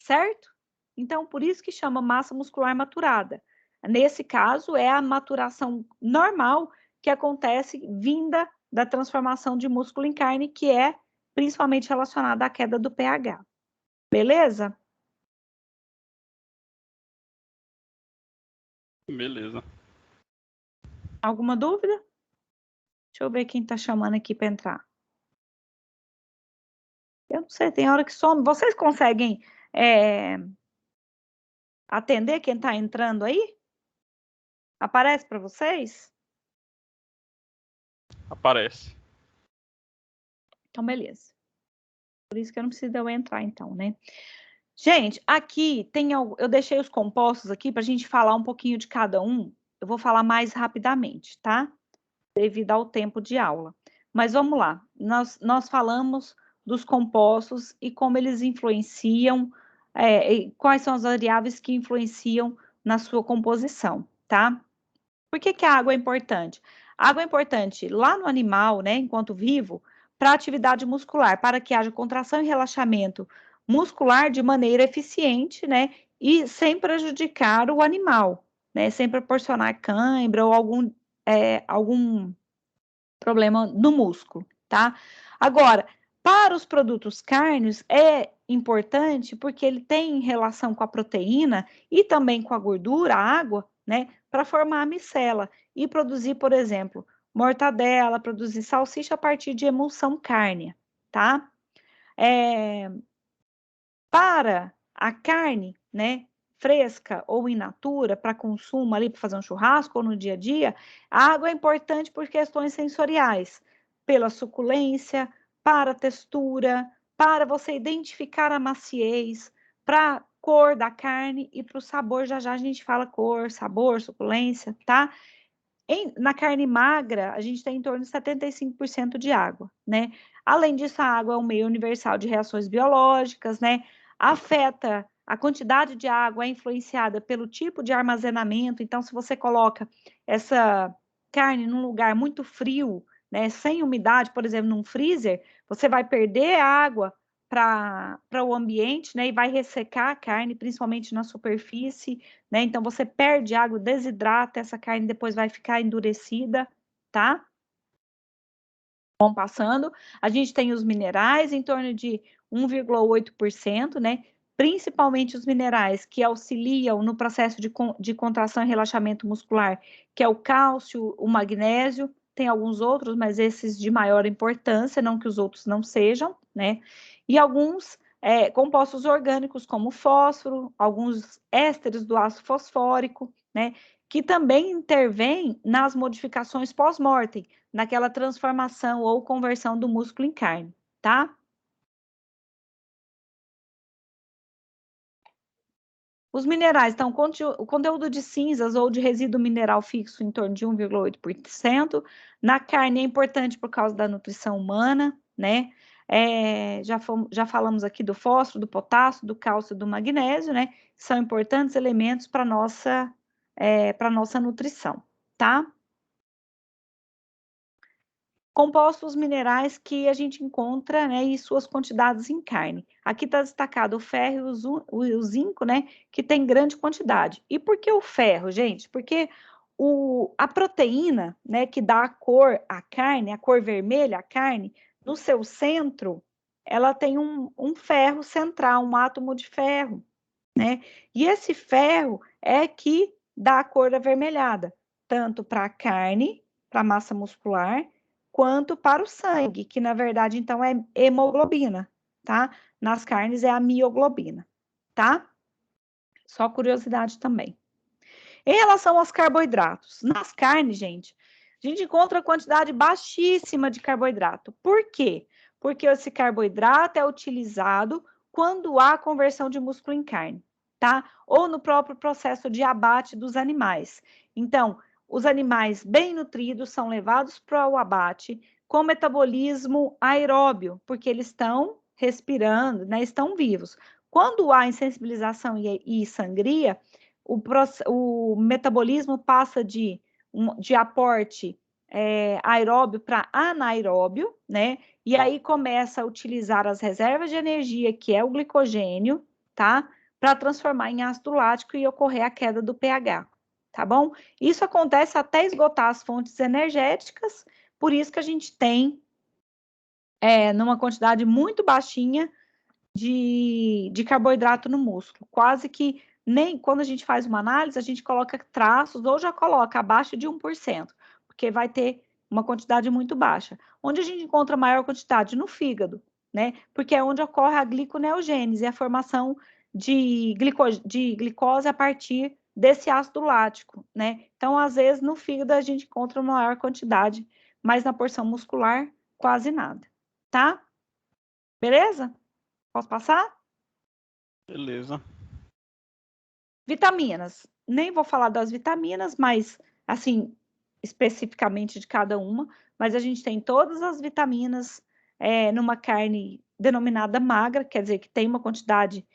Certo? Então, por isso que chama massa muscular maturada. Nesse caso, é a maturação normal que acontece vinda da transformação de músculo em carne, que é principalmente relacionada à queda do pH. Beleza? Beleza. Alguma dúvida? Deixa eu ver quem está chamando aqui para entrar. Eu não sei, tem hora que some. Vocês conseguem atender quem está entrando aí? Aparece para vocês? Aparece. Então, beleza. Por isso que eu não preciso eu entrar, então, né? Gente, aqui tem eu deixei os compostos aqui para a gente falar um pouquinho de cada um. Eu vou falar mais rapidamente, tá? Devido ao tempo de aula. Mas vamos lá. Nós falamos dos compostos e como eles influenciam, e quais são as variáveis que influenciam na sua composição, tá? Por que a água é importante? A água é importante lá no animal, né, enquanto vivo, para atividade muscular, para que haja contração e relaxamento muscular de maneira eficiente, né, e sem prejudicar o animal, né, sem proporcionar cãibra ou algum problema no músculo, tá? Agora, para os produtos cárneos é importante porque ele tem relação com a proteína e também com a gordura, a água, né, para formar a micela e produzir, por exemplo, mortadela, produzir salsicha a partir de emulsão cárnea, tá? Para a carne, né, fresca ou in natura, para consumo ali, para fazer um churrasco ou no dia a dia, a água é importante por questões sensoriais, pela suculência, para a textura, para você identificar a maciez, para a cor da carne e para o sabor, já já a gente fala cor, sabor, suculência, tá? Na carne magra, a gente tem em torno de 75% de água, né? Além disso, a água é um meio universal de reações biológicas, né? Afeta a quantidade de água, é influenciada pelo tipo de armazenamento. Então, se você coloca essa carne num lugar muito frio, né, sem umidade, por exemplo, num freezer, você vai perder água para o ambiente, né, e vai ressecar a carne, principalmente na superfície, né? Então você perde água, desidrata, essa carne depois vai ficar endurecida, tá? Vão passando. A gente tem os minerais em torno de 1,8%, né? Principalmente os minerais que auxiliam no processo de contração e relaxamento muscular, que é o cálcio, o magnésio, tem alguns outros, mas esses de maior importância, não que os outros não sejam, né? E alguns compostos orgânicos, como fósforo, alguns ésteres do ácido fosfórico, né? Que também intervêm nas modificações pós-mortem, naquela transformação ou conversão do músculo em carne, tá? Os minerais, então, o conteúdo de cinzas ou de resíduo mineral fixo em torno de 1,8%. Na carne é importante por causa da nutrição humana, né? Já falamos aqui do fósforo, do potássio, do cálcio, do magnésio, né? São importantes elementos para nossa nutrição, tá? Compostos minerais que a gente encontra, né, e suas quantidades em carne. Aqui está destacado o ferro e o zinco, né, que tem grande quantidade. E por que o ferro, gente? Porque a proteína, né, que dá a cor à carne, a cor vermelha à carne, no seu centro, ela tem um ferro central, um átomo de ferro, né? E esse ferro é que dá a cor avermelhada, tanto para a carne, para a massa muscular, quanto para o sangue, que na verdade então é hemoglobina, tá? Nas carnes é a mioglobina, tá? Só curiosidade também. Em relação aos carboidratos, nas carnes, gente, a gente encontra quantidade baixíssima de carboidrato. Por quê? Porque esse carboidrato é utilizado quando há conversão de músculo em carne, tá? Ou no próprio processo de abate dos animais. Então, os animais bem nutridos são levados para o abate com metabolismo aeróbio, porque eles estão respirando, né? Estão vivos. Quando há insensibilização e sangria, o metabolismo passa de aporte aeróbio para anaeróbio, né? E aí começa a utilizar as reservas de energia, que é o glicogênio, tá? Para transformar em ácido lático e ocorrer a queda do pH, tá bom? Isso acontece até esgotar as fontes energéticas, por isso que a gente tem, numa quantidade muito baixinha de carboidrato no músculo. Quase que nem quando a gente faz uma análise, a gente coloca traços ou já coloca abaixo de 1%, porque vai ter uma quantidade muito baixa. Onde a gente encontra maior quantidade? No fígado, né? Porque é onde ocorre a gliconeogênese, a formação de glicose a partir desse ácido lático, né? Então, às vezes, no fígado a gente encontra uma maior quantidade, mas na porção muscular, quase nada, tá? Beleza? Posso passar? Beleza. Vitaminas. Nem vou falar das vitaminas, mas, assim, especificamente de cada uma, mas a gente tem todas as vitaminas numa carne denominada magra, quer dizer que tem uma quantidade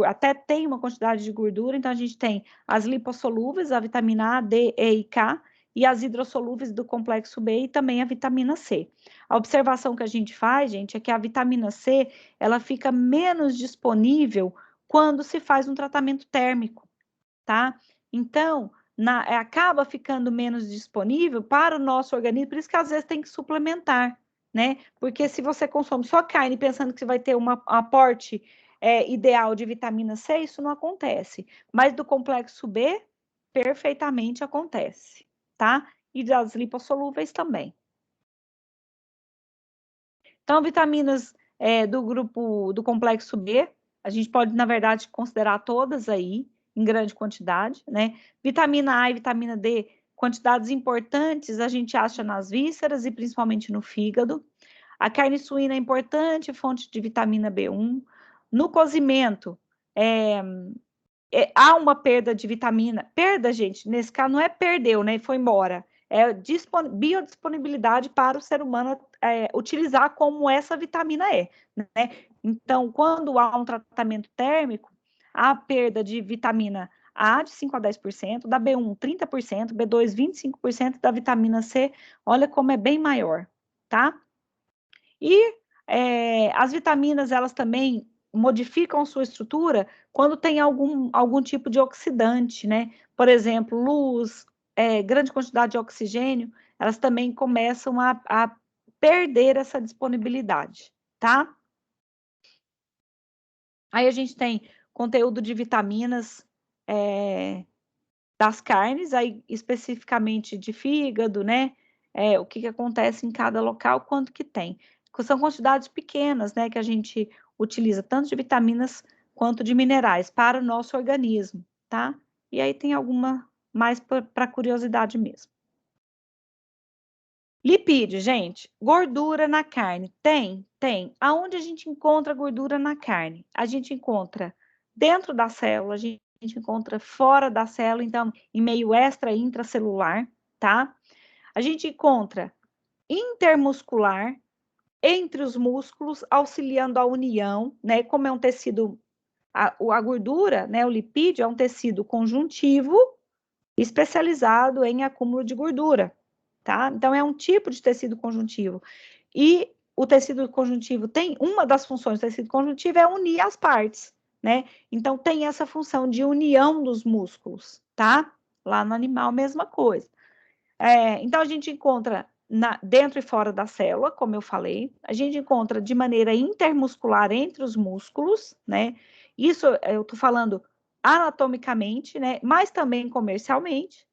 até tem uma quantidade de gordura, então a gente tem as lipossolúveis, a vitamina A, D, E e K, e as hidrossolúveis do complexo B e também a vitamina C. A observação que a gente faz, gente, é que a vitamina C, ela fica menos disponível quando se faz um tratamento térmico, tá? Então, acaba ficando menos disponível para o nosso organismo, por isso que às vezes tem que suplementar, né? Porque se você consome só carne pensando que você vai ter um aporte ideal de vitamina C, isso não acontece. Mas do complexo B, perfeitamente acontece, tá? E das lipossolúveis também. Então, vitaminas do grupo do complexo B, a gente pode, na verdade, considerar todas aí, em grande quantidade, né? Vitamina A e vitamina D, quantidades importantes, a gente acha nas vísceras e principalmente no fígado. A carne suína é importante, fonte de vitamina B1. No cozimento, há uma perda de vitamina. Perda, gente, nesse caso não é perdeu, né? Foi embora. É biodisponibilidade para o ser humano utilizar como essa vitamina é, né? Então, quando há um tratamento térmico, há perda de vitamina A de 5 a 10%, da B1 30%, B2 25%, da vitamina C, olha como é bem maior, tá? E as vitaminas, elas também modificam sua estrutura quando tem algum tipo de oxidante, né? Por exemplo, luz, grande quantidade de oxigênio, elas também começam a perder essa disponibilidade, tá? Aí a gente tem conteúdo de vitaminas das carnes, aí especificamente de fígado, né? O que acontece em cada local, quanto que tem. São quantidades pequenas, né, que a gente utiliza, tanto de vitaminas quanto de minerais, para o nosso organismo, tá? E aí tem alguma mais para curiosidade mesmo. Lipídio, gente, gordura na carne. Tem. Aonde a gente encontra gordura na carne? A gente encontra dentro da célula, a gente encontra fora da célula, então, em meio extra e intracelular, tá? A gente encontra intermuscular, entre os músculos, auxiliando a união, né? Como é um tecido, a gordura, né? O lipídio é um tecido conjuntivo especializado em acúmulo de gordura, tá? Então, é um tipo de tecido conjuntivo. E o tecido conjuntivo tem, uma das funções do tecido conjuntivo é unir as partes, né? Então, tem essa função de união dos músculos, tá? Lá no animal, mesma coisa. Então, a gente encontra dentro e fora da célula, como eu falei, a gente encontra de maneira intermuscular entre os músculos, né? Isso eu estou falando anatomicamente, né? Mas também comercialmente.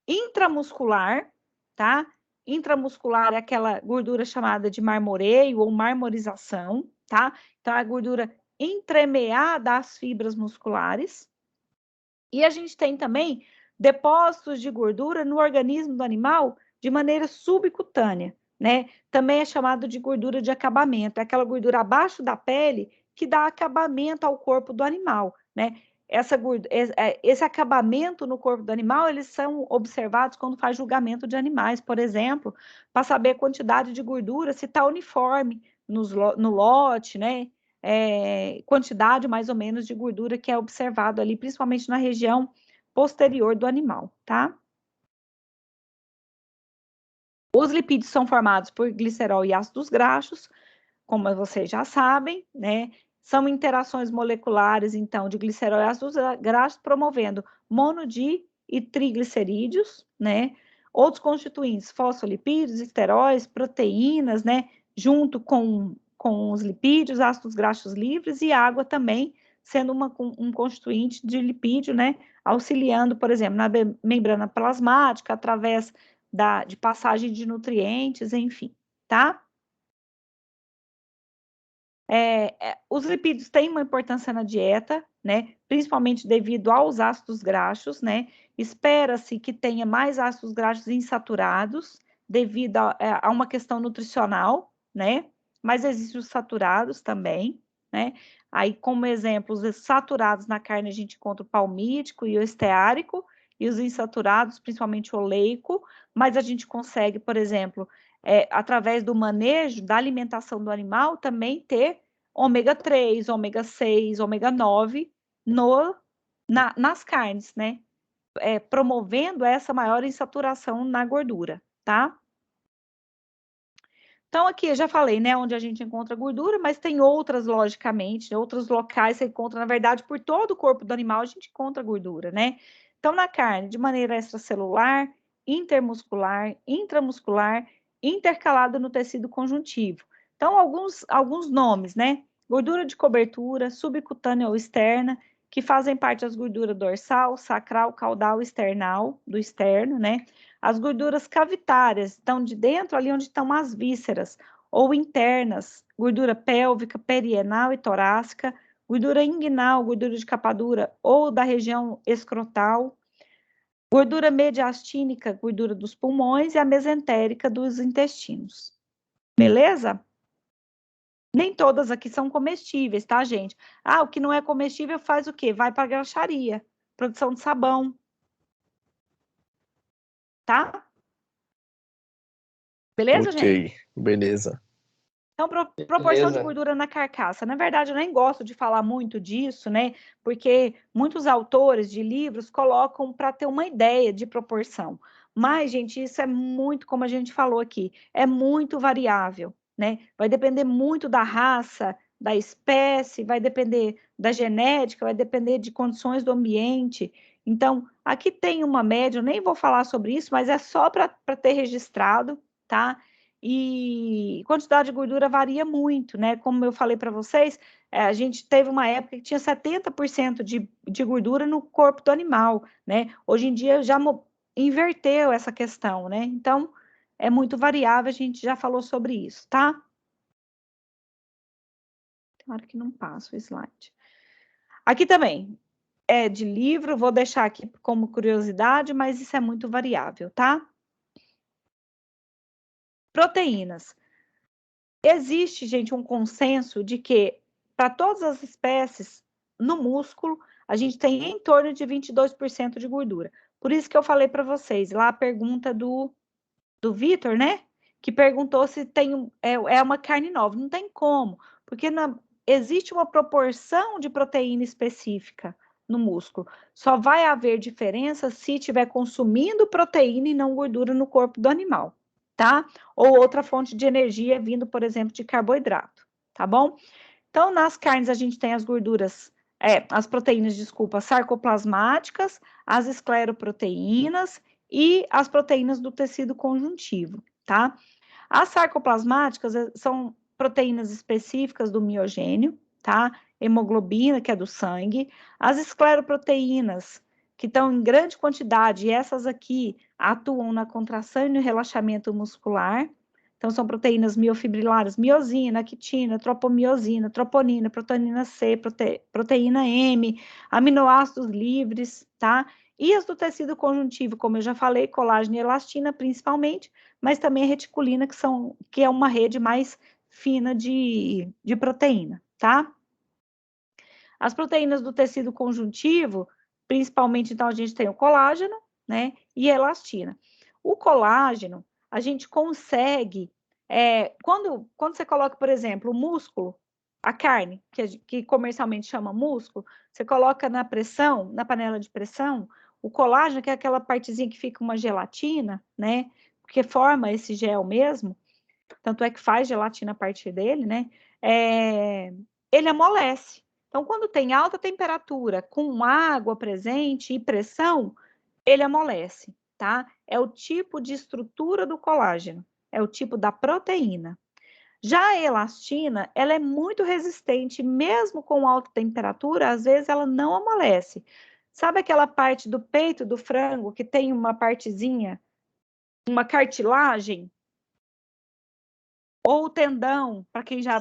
Intramuscular, tá? Intramuscular é aquela gordura chamada de marmoreio ou marmorização, tá? Então, é a gordura entremeada às fibras musculares. E a gente tem também depósitos de gordura no organismo do animal de maneira subcutânea, né? Também é chamado de gordura de acabamento, é aquela gordura abaixo da pele que dá acabamento ao corpo do animal, né? Esse acabamento no corpo do animal, eles são observados quando faz julgamento de animais, por exemplo, para saber a quantidade de gordura, se está uniforme no lote, né? quantidade mais ou menos de gordura que é observado ali, principalmente na região posterior do animal, tá? Os lipídios são formados por glicerol e ácidos graxos, como vocês já sabem, né? São interações moleculares, então, de glicerol e ácidos graxos, promovendo mono-di e triglicerídeos, né? Outros constituintes, fosfolipídios, esteróis, proteínas, né? Junto com os lipídios, ácidos graxos livres e água também, sendo um constituinte de lipídio, né? Auxiliando, por exemplo, na membrana plasmática, através de passagem de nutrientes, enfim, tá? Os lipídios têm uma importância na dieta, né? Principalmente devido aos ácidos graxos, né? Espera-se que tenha mais ácidos graxos insaturados devido a uma questão nutricional, né? Mas existem os saturados também, né? Aí, como exemplos, os saturados na carne a gente encontra o palmítico e o esteárico, e os insaturados, principalmente o oleico, mas a gente consegue, por exemplo, através do manejo da alimentação do animal, também ter ômega 3, ômega 6, ômega 9 nas carnes, né? Promovendo essa maior insaturação na gordura, tá? Então, aqui eu já falei, né, onde a gente encontra gordura, mas tem outras, logicamente, outros locais que você encontra, na verdade, por todo o corpo do animal a gente encontra gordura, né? Então, na carne, de maneira extracelular, intermuscular, intramuscular, intercalada no tecido conjuntivo. Então, alguns nomes, né? Gordura de cobertura, subcutânea ou externa, que fazem parte das gorduras dorsal, sacral, caudal, external, do externo, né? As gorduras cavitárias estão de dentro, ali onde estão as vísceras, ou internas, gordura pélvica, perianal e torácica, gordura inguinal, gordura de capa dura ou da região escrotal, gordura mediastínica, gordura dos pulmões e a mesentérica dos intestinos. Beleza? Nem todas aqui são comestíveis, tá, gente? O que não é comestível faz o quê? Vai para a graxaria, produção de sabão. Tá? Beleza, gente? Ok, beleza. Então, proporção de gordura na carcaça. Na verdade, eu nem gosto de falar muito disso, né? Porque muitos autores de livros colocam para ter uma ideia de proporção. Mas, gente, isso é muito, como a gente falou aqui, é muito variável, né? Vai depender muito da raça, da espécie, vai depender da genética, vai depender de condições do ambiente. Então, aqui tem uma média, eu nem vou falar sobre isso, mas é só para ter registrado, tá? E quantidade de gordura varia muito, né? Como eu falei para vocês, a gente teve uma época que tinha 70% de gordura no corpo do animal, né? Hoje em dia já inverteu essa questão, né? Então, é muito variável, a gente já falou sobre isso, tá? Claro que não passa o slide. Aqui também, é de livro, vou deixar aqui como curiosidade, mas isso é muito variável, tá? Proteínas. Existe, gente, um consenso de que, para todas as espécies, no músculo, a gente tem em torno de 22% de gordura. Por isso que eu falei para vocês, lá a pergunta do Vitor, né? Que perguntou se tem uma carne nova. Não tem como, porque existe uma proporção de proteína específica no músculo. Só vai haver diferença se estiver consumindo proteína e não gordura no corpo do animal. Tá? Ou outra fonte de energia vindo, por exemplo, de carboidrato, tá bom? Então, nas carnes a gente tem as gorduras, as proteínas, desculpa, sarcoplasmáticas, as escleroproteínas e as proteínas do tecido conjuntivo, tá? As sarcoplasmáticas são proteínas específicas do miogênio, tá? Hemoglobina, que é do sangue, as escleroproteínas, que estão em grande quantidade, e essas aqui atuam na contração e no relaxamento muscular. Então, são proteínas miofibrilares, miosina, quitina, tropomiosina, troponina, proteína C, proteína M, aminoácidos livres, tá? E as do tecido conjuntivo, como eu já falei, colágeno e elastina, principalmente, mas também a reticulina, que é uma rede mais fina de proteína, tá? As proteínas do tecido conjuntivo, principalmente, então, a gente tem o colágeno, né, e a elastina. O colágeno, a gente consegue, quando você coloca, por exemplo, o músculo a carne, que comercialmente chama músculo, você coloca na pressão, na panela de pressão, o colágeno, que é aquela partezinha que fica uma gelatina, né? Porque forma esse gel mesmo, tanto é que faz gelatina a partir dele, né? Ele amolece. Então, quando tem alta temperatura, com água presente e pressão, ele amolece, tá? É o tipo de estrutura do colágeno, é o tipo da proteína. Já a elastina, ela é muito resistente, mesmo com alta temperatura, às vezes ela não amolece. Sabe aquela parte do peito do frango que tem uma partezinha, uma cartilagem? Ou o tendão, para quem já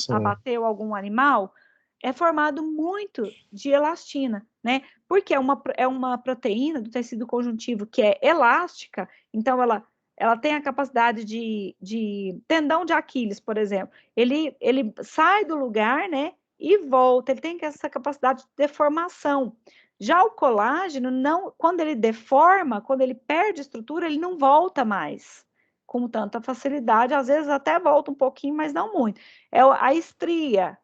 abateu algum animal, é formado muito de elastina, né? Porque é uma proteína do tecido conjuntivo que é elástica, então ela tem a capacidade de tendão de Aquiles, por exemplo. Ele sai do lugar, né? E volta, ele tem essa capacidade de deformação. Já o colágeno, não, quando ele deforma, quando ele perde estrutura, ele não volta mais com tanta facilidade, às vezes até volta um pouquinho, mas não muito. É a estria,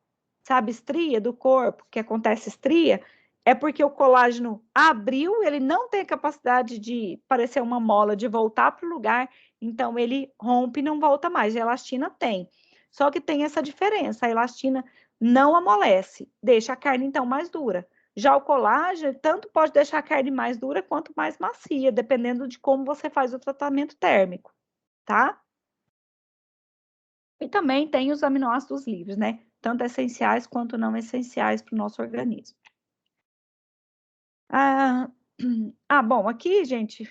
sabe, estria do corpo, que acontece estria, é porque o colágeno abriu, ele não tem a capacidade de parecer uma mola, de voltar para o lugar, então ele rompe e não volta mais. A elastina tem. Só que tem essa diferença, a elastina não amolece, deixa a carne então mais dura. Já o colágeno, tanto pode deixar a carne mais dura quanto mais macia, dependendo de como você faz o tratamento térmico, tá? E também tem os aminoácidos livres, né? Tanto essenciais quanto não essenciais para o nosso organismo. Bom, aqui, gente,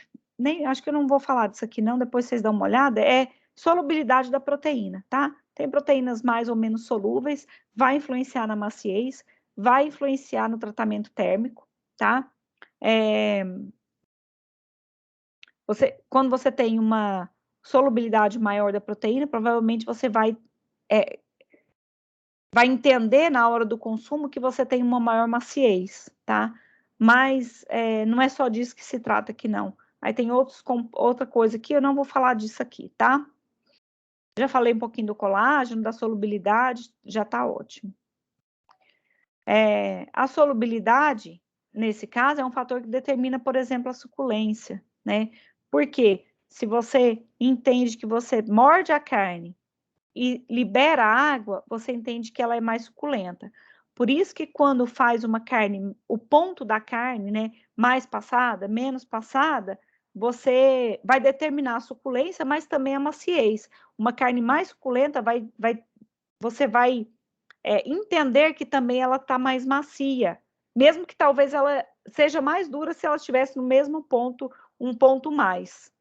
acho que eu não vou falar disso aqui não, depois vocês dão uma olhada, é solubilidade da proteína, tá? Tem proteínas mais ou menos solúveis, vai influenciar na maciez, vai influenciar no tratamento térmico, tá? Quando você tem uma solubilidade maior da proteína, provavelmente você vai entender na hora do consumo que você tem uma maior maciez, tá? Mas não é só disso que se trata aqui, não. Aí tem outra coisa aqui, eu não vou falar disso aqui, tá? Já falei um pouquinho do colágeno, da solubilidade, já tá ótimo. A solubilidade, nesse caso, é um fator que determina, por exemplo, a suculência, né? Porque se você entende que você morde a carne e libera água, você entende que ela é mais suculenta. Por isso que quando faz uma carne, o ponto da carne, né, mais passada, menos passada, você vai determinar a suculência, mas também a maciez. Uma carne mais suculenta, você vai entender que também ela está mais macia, mesmo que talvez ela seja mais dura se ela estivesse no mesmo ponto, um ponto mais.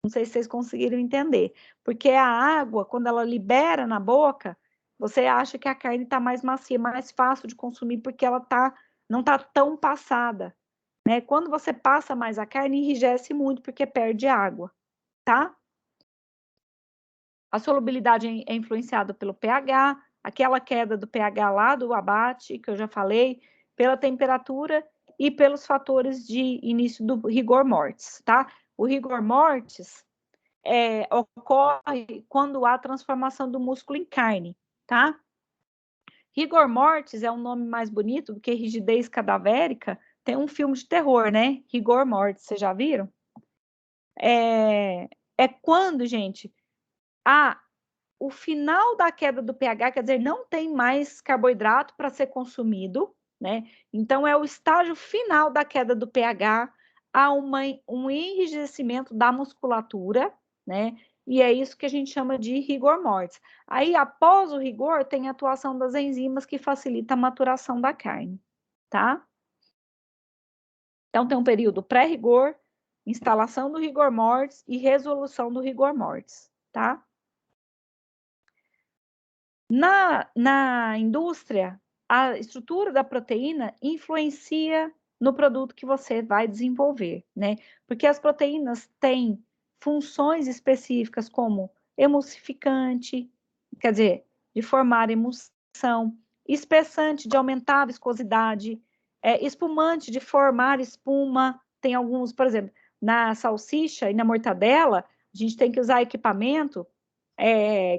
Não sei se vocês conseguiram entender. Porque a água, quando ela libera na boca, você acha que a carne está mais macia, mais fácil de consumir, porque ela não está tão passada, né? Quando você passa mais a carne, enrijece muito, porque perde água, tá? A solubilidade é influenciada pelo pH, aquela queda do pH lá do abate, que eu já falei, pela temperatura e pelos fatores de início do rigor mortis, tá? O rigor mortis ocorre quando há transformação do músculo em carne, tá? Rigor mortis é um nome mais bonito do que rigidez cadavérica. Tem um filme de terror, né? Rigor mortis, vocês já viram? É quando, gente, o final da queda do pH, quer dizer, não tem mais carboidrato para ser consumido, né? Então, é o estágio final da queda do pH, há um enrijecimento da musculatura, né? E é isso que a gente chama de rigor mortis. Aí, após o rigor, tem a atuação das enzimas que facilita a maturação da carne, tá? Então, tem um período pré-rigor, instalação do rigor mortis e resolução do rigor mortis, tá? Na indústria, a estrutura da proteína influencia no produto que você vai desenvolver, né? Porque as proteínas têm funções específicas como emulsificante, quer dizer, de formar emulsão, espessante, de aumentar a viscosidade, espumante, de formar espuma. Tem alguns, por exemplo, na salsicha e na mortadela, a gente tem que usar equipamento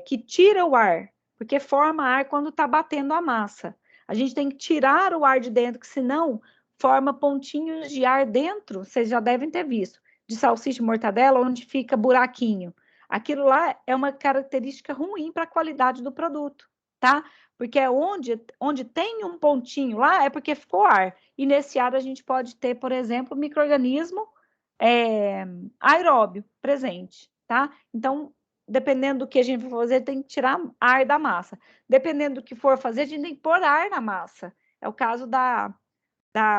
que tira o ar, porque forma ar quando está batendo a massa. A gente tem que tirar o ar de dentro, que senão forma pontinhos de ar dentro, vocês já devem ter visto, de salsicha e mortadela, onde fica buraquinho. Aquilo lá é uma característica ruim para a qualidade do produto, tá? Porque é onde tem um pontinho lá, é porque ficou ar. E nesse ar a gente pode ter, por exemplo, micro-organismo aeróbio presente, tá? Então, dependendo do que a gente for fazer, tem que tirar ar da massa. Dependendo do que for fazer, a gente tem que pôr ar na massa. É o caso da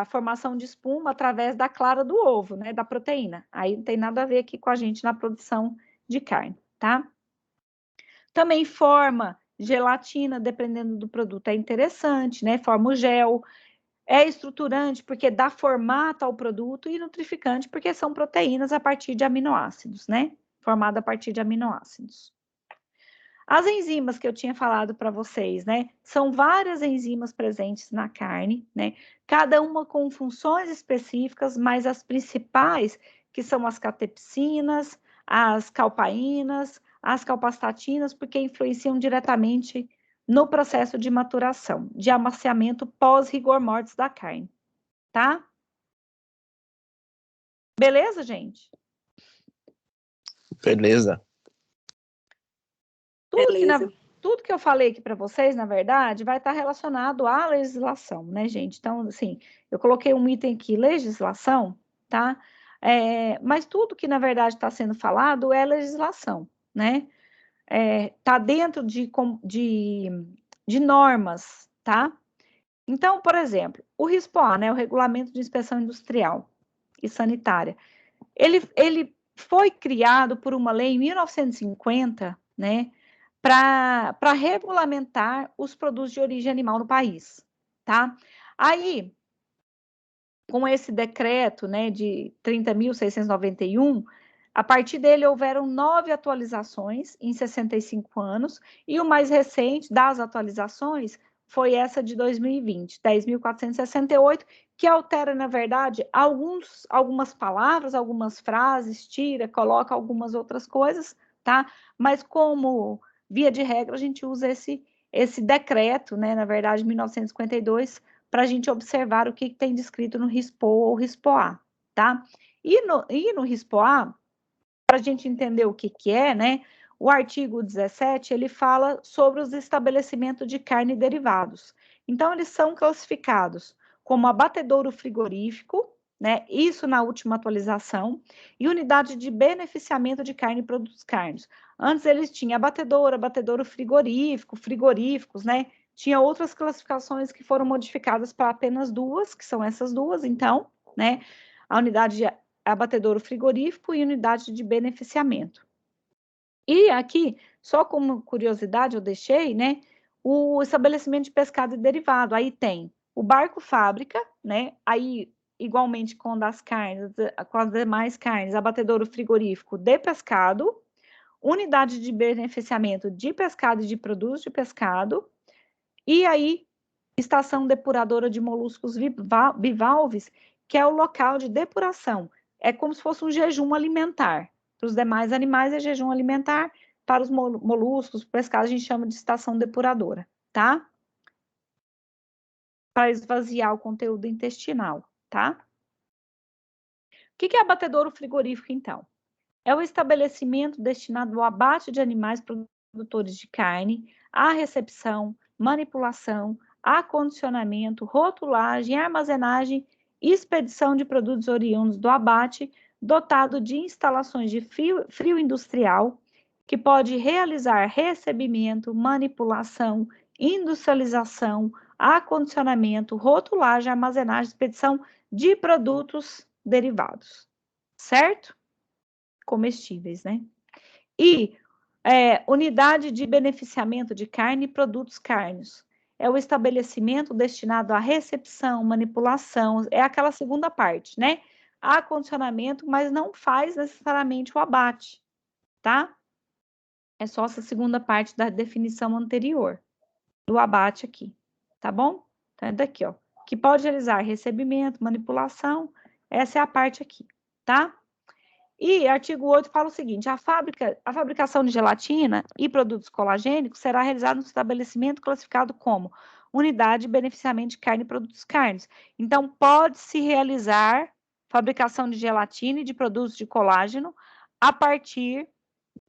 formação de espuma através da clara do ovo, né? Da proteína. Aí não tem nada a ver aqui com a gente na produção de carne, tá? Também forma gelatina, dependendo do produto, é interessante, né? Forma o gel. É estruturante porque dá formato ao produto e nutrificante porque são proteínas a partir de aminoácidos, né? Formada a partir de aminoácidos. As enzimas que eu tinha falado para vocês, né? São várias enzimas presentes na carne, né? Cada uma com funções específicas, mas as principais, que são as catepsinas, as calpaínas, as calpastatinas, porque influenciam diretamente no processo de maturação, de amaciamento pós-rigor mortis da carne, tá? Beleza, gente? Beleza. Tudo que eu falei aqui para vocês, na verdade, vai estar relacionado à legislação, né, gente? Então, assim, eu coloquei um item aqui, legislação, tá? Mas tudo que, na verdade, está sendo falado é legislação, né? Tá dentro de normas, tá? Então, por exemplo, o RISPOA, né, o Regulamento de Inspeção Industrial e Sanitária, ele foi criado por uma lei em 1950, né, para regulamentar os produtos de origem animal no país, tá? Aí, com esse decreto, né, de 30.691, a partir dele houveram 9 atualizações em 65 anos, e o mais recente das atualizações foi essa de 2020, 10.468, que altera, na verdade, algumas palavras, algumas frases, tira, coloca algumas outras coisas, tá? Mas como via de regra, a gente usa esse decreto, né, na verdade, 1952, para a gente observar o que tem descrito no RISPOA ou RISPOA, tá? E no RISPOA, para a gente entender o que é, né, o artigo 17, ele fala sobre os estabelecimentos de carne e derivados. Então, eles são classificados como abatedouro frigorífico, né, isso na última atualização, e unidade de beneficiamento de carne e produtos carnes. Antes eles tinham abatedouro frigorífico, frigoríficos, né, tinha outras classificações que foram modificadas para apenas 2, que são essas 2, então, né, a unidade de abatedouro frigorífico e unidade de beneficiamento. E aqui, só como curiosidade, eu deixei, né, o estabelecimento de pescado e derivado. Aí tem o barco fábrica, né, aí igualmente com as carnes, com as demais carnes, abatedouro frigorífico de pescado, unidade de beneficiamento de pescado e de produtos de pescado, e aí estação depuradora de moluscos bivalves, que é o local de depuração. É como se fosse um jejum alimentar. Para os demais animais é jejum alimentar, para os moluscos, pescados, a gente chama de estação depuradora, tá? Para esvaziar o conteúdo intestinal, tá? O que é abatedouro frigorífico, então? É o estabelecimento destinado ao abate de animais produtores de carne, à recepção, manipulação, acondicionamento, rotulagem, armazenagem e expedição de produtos oriundos do abate, dotado de instalações de frio industrial, que pode realizar recebimento, manipulação, industrialização, acondicionamento, rotulagem, armazenagem, expedição de produtos derivados, certo? Comestíveis, né? E unidade de beneficiamento de carne e produtos carnes. É o estabelecimento destinado à recepção, manipulação, é aquela segunda parte, né? Acondicionamento, mas não faz necessariamente o abate, tá? É só essa segunda parte da definição anterior, do abate aqui, tá bom? Então, é daqui, ó. Que pode realizar recebimento, manipulação, essa é a parte aqui, tá? E artigo 8 fala o seguinte: a fabricação de gelatina e produtos colagênicos será realizada no estabelecimento classificado como unidade de beneficiamento de carne e produtos carnes. Então, pode-se realizar fabricação de gelatina e de produtos de colágeno a partir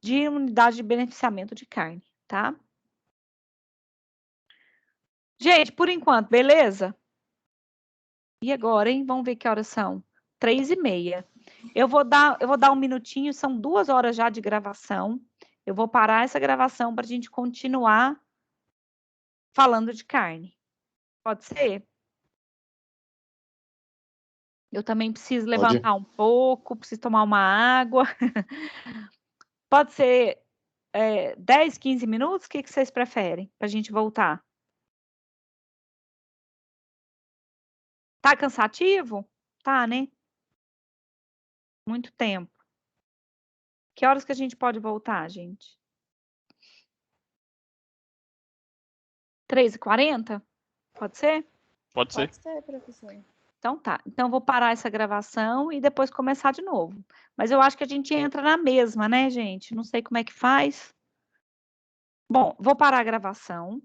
de unidade de beneficiamento de carne, tá? Gente, por enquanto, beleza? E agora, hein? Vamos ver que horas são. 3h30. Eu vou dar um minutinho, são 2 horas já de gravação. Eu vou parar essa gravação para a gente continuar falando de carne. Pode ser? Eu também preciso levantar um pouco, preciso tomar uma água. Pode ser 10, 15 minutos? O que vocês preferem para a gente voltar? Tá cansativo? Tá, né? Muito tempo. Que horas que a gente pode voltar, gente? 3h40? Pode ser? Pode ser. Pode ser, professor. Então tá. Então vou parar essa gravação e depois começar de novo. Mas eu acho que a gente entra na mesma, né, gente? Não sei como é que faz. Bom, vou parar a gravação.